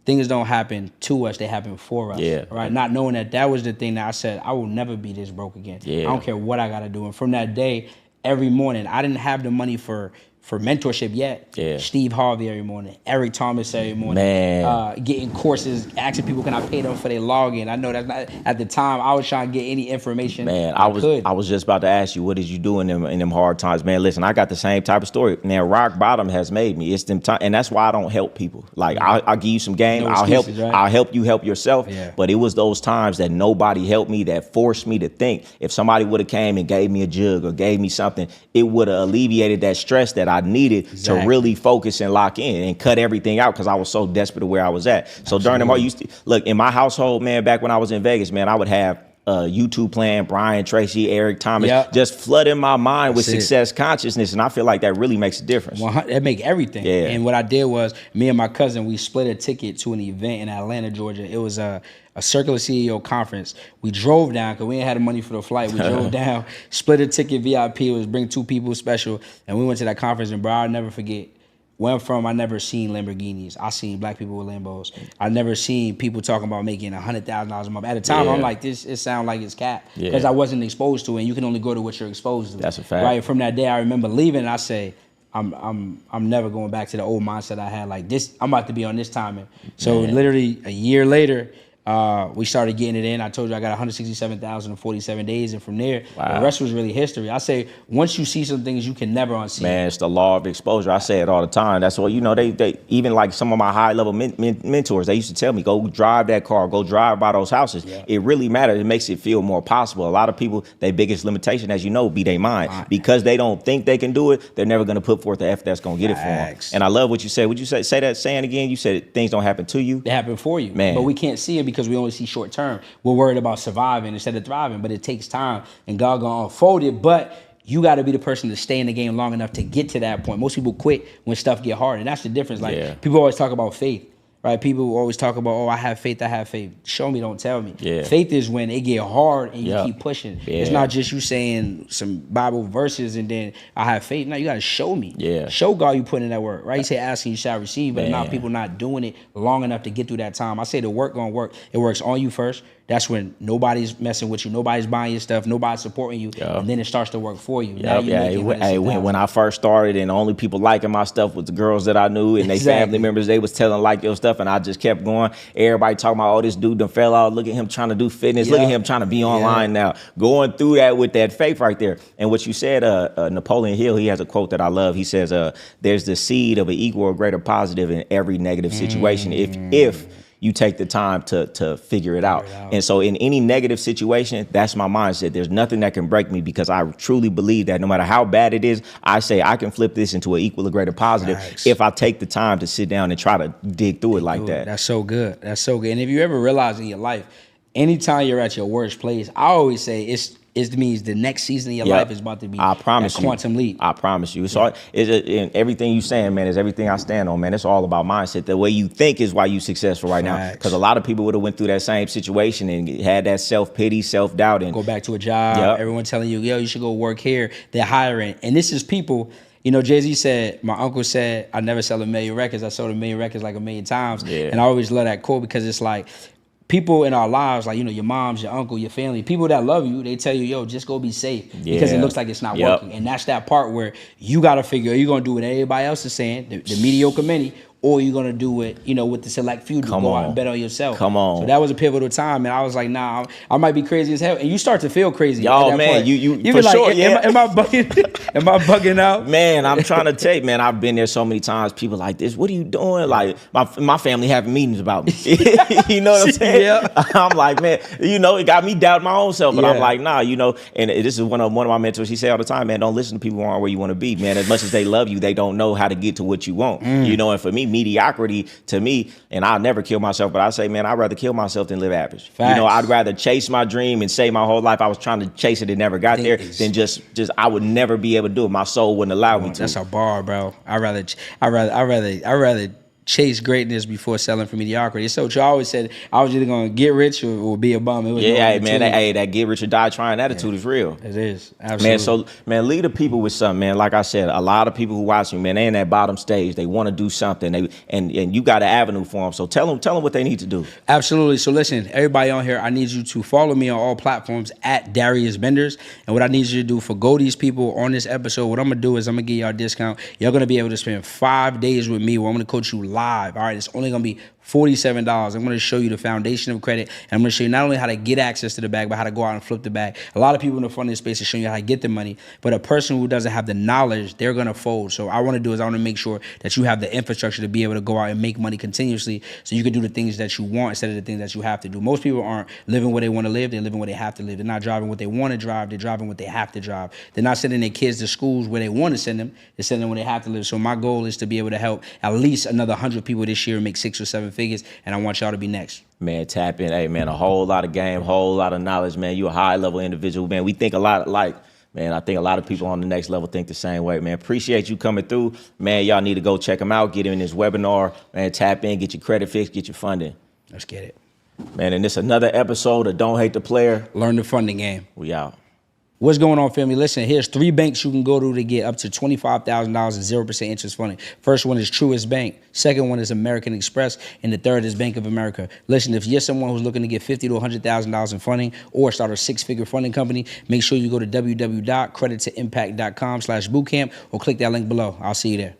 things don't happen to us, they happen for us, right? Not knowing that was the thing that I said, I will never be this broke again. I don't care what I got to do. And from that day, every morning, I didn't have the money for for mentorship yet. Yeah. Steve Harvey every morning, Eric Thomas every morning. Man. Getting courses, asking people, can I pay them for their login? I know that's not, at the time, I was trying to get any information I was just about to ask you, what did you do in them hard times? Man, listen, I got the same type of story. Man, rock bottom has made me. It's them time, and that's why I don't help people. Like, I'll give you some game. No I'll excuses, help. right? I'll help you help yourself. Yeah. But it was those times that nobody helped me, that forced me to think. If somebody would have came and gave me a jug or gave me something, it would have alleviated that stress that I needed to really focus and lock in and cut everything out, because I was so desperate to where I was at. So during them, look, in my household, man, back when I was in Vegas, man, I would have YouTube playing, Brian Tracy, Eric Thomas, just flooding my mind with success consciousness, and I feel like that really makes a difference. That make everything. Yeah. And what I did was, me and my cousin, we split a ticket to an event in Atlanta, Georgia. It was a Circular CEO conference. We drove down because we didn't have the money for the flight. We drove down, split a ticket VIP. It was bring 2 people special, and we went to that conference. And bro, I'll never forget. Where I'm from, I never seen Lamborghinis. I seen black people with Lambos. I never seen people talking about making $100,000 a month. At the time, I'm like, it sounds like it's cap, because I wasn't exposed to it. And you can only go to what you're exposed to. That's a fact. Right. From that day, I remember leaving, and I say, I'm never going back to the old mindset I had. Like this, I'm about to be on this timing. So literally a year later, we started getting it in. I told you I got 167,000 in 47 days, and from there, the rest was really history. I say, once you see some things, you can never unsee. Man, it's the law of exposure. I say it all the time. That's what, they even like some of my high level mentors, they used to tell me, go drive that car, go drive by those houses. Yeah. It really matters. It makes it feel more possible. A lot of people, their biggest limitation, as you know, be their mind. Because they don't think they can do it, they're never going to put forth the effort that's going to get it for them. And I love what you said. Would you say that saying again? You said things don't happen to you. They happen for you. Man. But we can't see it because we only see short term. We're worried about surviving instead of thriving, but it takes time, and God gonna unfold it. But you got to be the person to stay in the game long enough to get to that point. Most people quit when stuff get hard, and that's the difference. Like people always talk about faith, right? People always talk about, oh, I have faith, I have faith. Show me, don't tell me. Yeah. Faith is when it get hard and you keep pushing. Yeah. It's not just you saying some Bible verses and then I have faith. No, you got to show me. Yeah. Show God you put in that work, right? You say asking you shall receive, but now people not doing it long enough to get through that time. I say the work gonna work. It works on you first. That's when nobody's messing with you, nobody's buying your stuff, nobody's supporting you, and then it starts to work for you. When I first started, and the only people liking my stuff was the girls that I knew and they family members. They was telling like your stuff, and I just kept going. Everybody talking about, oh, this dude done fell out. Look at him trying to do fitness. Look at him trying to be online now. Going through that with that faith right there. And what you said, Napoleon Hill, he has a quote that I love. He says, "There's the seed of an equal or greater positive in every negative situation. If you take the time to figure it out. And so in any negative situation, that's my mindset. There's nothing that can break me, because I truly believe that no matter how bad it is, I say I can flip this into an equal or greater positive if I take the time to sit down and try to dig through it like that. That's so good. That's so good. And if you ever realize in your life, anytime you're at your worst place, I always say it means the next season of your life is about to be a quantum leap. I promise you. So and everything you saying, man, is everything I stand on, man. It's all about mindset. The way you think is why you successful right now. Because a lot of people would have went through that same situation and had that self-pity, self-doubt. And go back to a job. Everyone telling you, yo, you should go work here. They're hiring. And this is people, Jay-Z said, my uncle said, I never sell 1 million records. I sold 1 million records like 1 million times. Yeah. And I always love that quote, because it's like, people in our lives, like, your moms, your uncle, your family, people that love you, they tell you, yo, just go be safe because it looks like it's not working. And that's that part where you got to figure, are you going to do what everybody else is saying, the mediocre many, or you're going to do it, with the select few to go out and bet on yourself. Come on. So that was a pivotal time, and I was like, nah, I might be crazy as hell. And you start to feel crazy. Oh, man, you for like, sure, am I bugging? Am I bugging out? Man, I'm trying to tell you, man, I've been there so many times. People like this, what are you doing? Like, my family having meetings about me. You know what I'm saying? Yeah. I'm like, man, it got me doubting my own self. But I'm like, nah, and this is one of my mentors. He say all the time, man, don't listen to people who aren't where you want to be, man. As much as they love you, they don't know how to get to what you want. And for me, mediocrity to me, and I'll never kill myself, but I say, man, I'd rather kill myself than live average. Facts. I'd rather chase my dream and say my whole life I was trying to chase it and never got there than just I would never be able to do it. My soul wouldn't allow me to. That's a bar, bro. I'd rather chase greatness before selling for mediocrity. So I always said I was either gonna get rich or be a bum. It was that get rich or die trying attitude is real. It is, absolutely. Man, so man, lead the people with something, man. Like I said, a lot of people who watch me, man, they in that bottom stage. They want to do something. And you got an avenue for them. So tell them what they need to do. Absolutely. So listen, everybody on here, I need you to follow me on all platforms at Darius Benders. And what I need you to do for Goldies people on this episode, what I'm gonna do is I'm gonna give y'all a discount. You're gonna be able to spend 5 days with me where I'm gonna coach you live. All right, it's only gonna be $47. I'm going to show you the foundation of credit, and I'm going to show you not only how to get access to the bag, but how to go out and flip the bag. A lot of people in the funding space are showing you how to get the money, but a person who doesn't have the knowledge, they're going to fold. So I want to make sure that you have the infrastructure to be able to go out and make money continuously so you can do the things that you want instead of the things that you have to do. Most people aren't living where they want to live. They're living where they have to live. They're not driving what they want to drive. They're driving what they have to drive. They're not sending their kids to schools where they want to send them. They're sending them where they have to live. So my goal is to be able to help at least another 100 people this year make 6 or 7 figures, and I want y'all to be next. Man, tap in. Hey, man, a whole lot of game, whole lot of knowledge, man. You a high-level individual, man. We think a lot alike. Man, I think a lot of people on the next level think the same way, man. Appreciate you coming through. Man, y'all need to go check him out, get him in his webinar, man, tap in, get your credit fixed, get your funding. Let's get it. Man, and this another episode of Don't Hate the Player. Learn the funding game. We out. What's going on, family? Listen, here's 3 banks you can go to get up to $25,000 and 0% interest funding. First one is Truist Bank. Second one is American Express. And the third is Bank of America. Listen, if you're someone who's looking to get $50,000 to $100,000 in funding or start a 6-figure funding company, make sure you go to www.credittoimpact.com/bootcamp or click that link below. I'll see you there.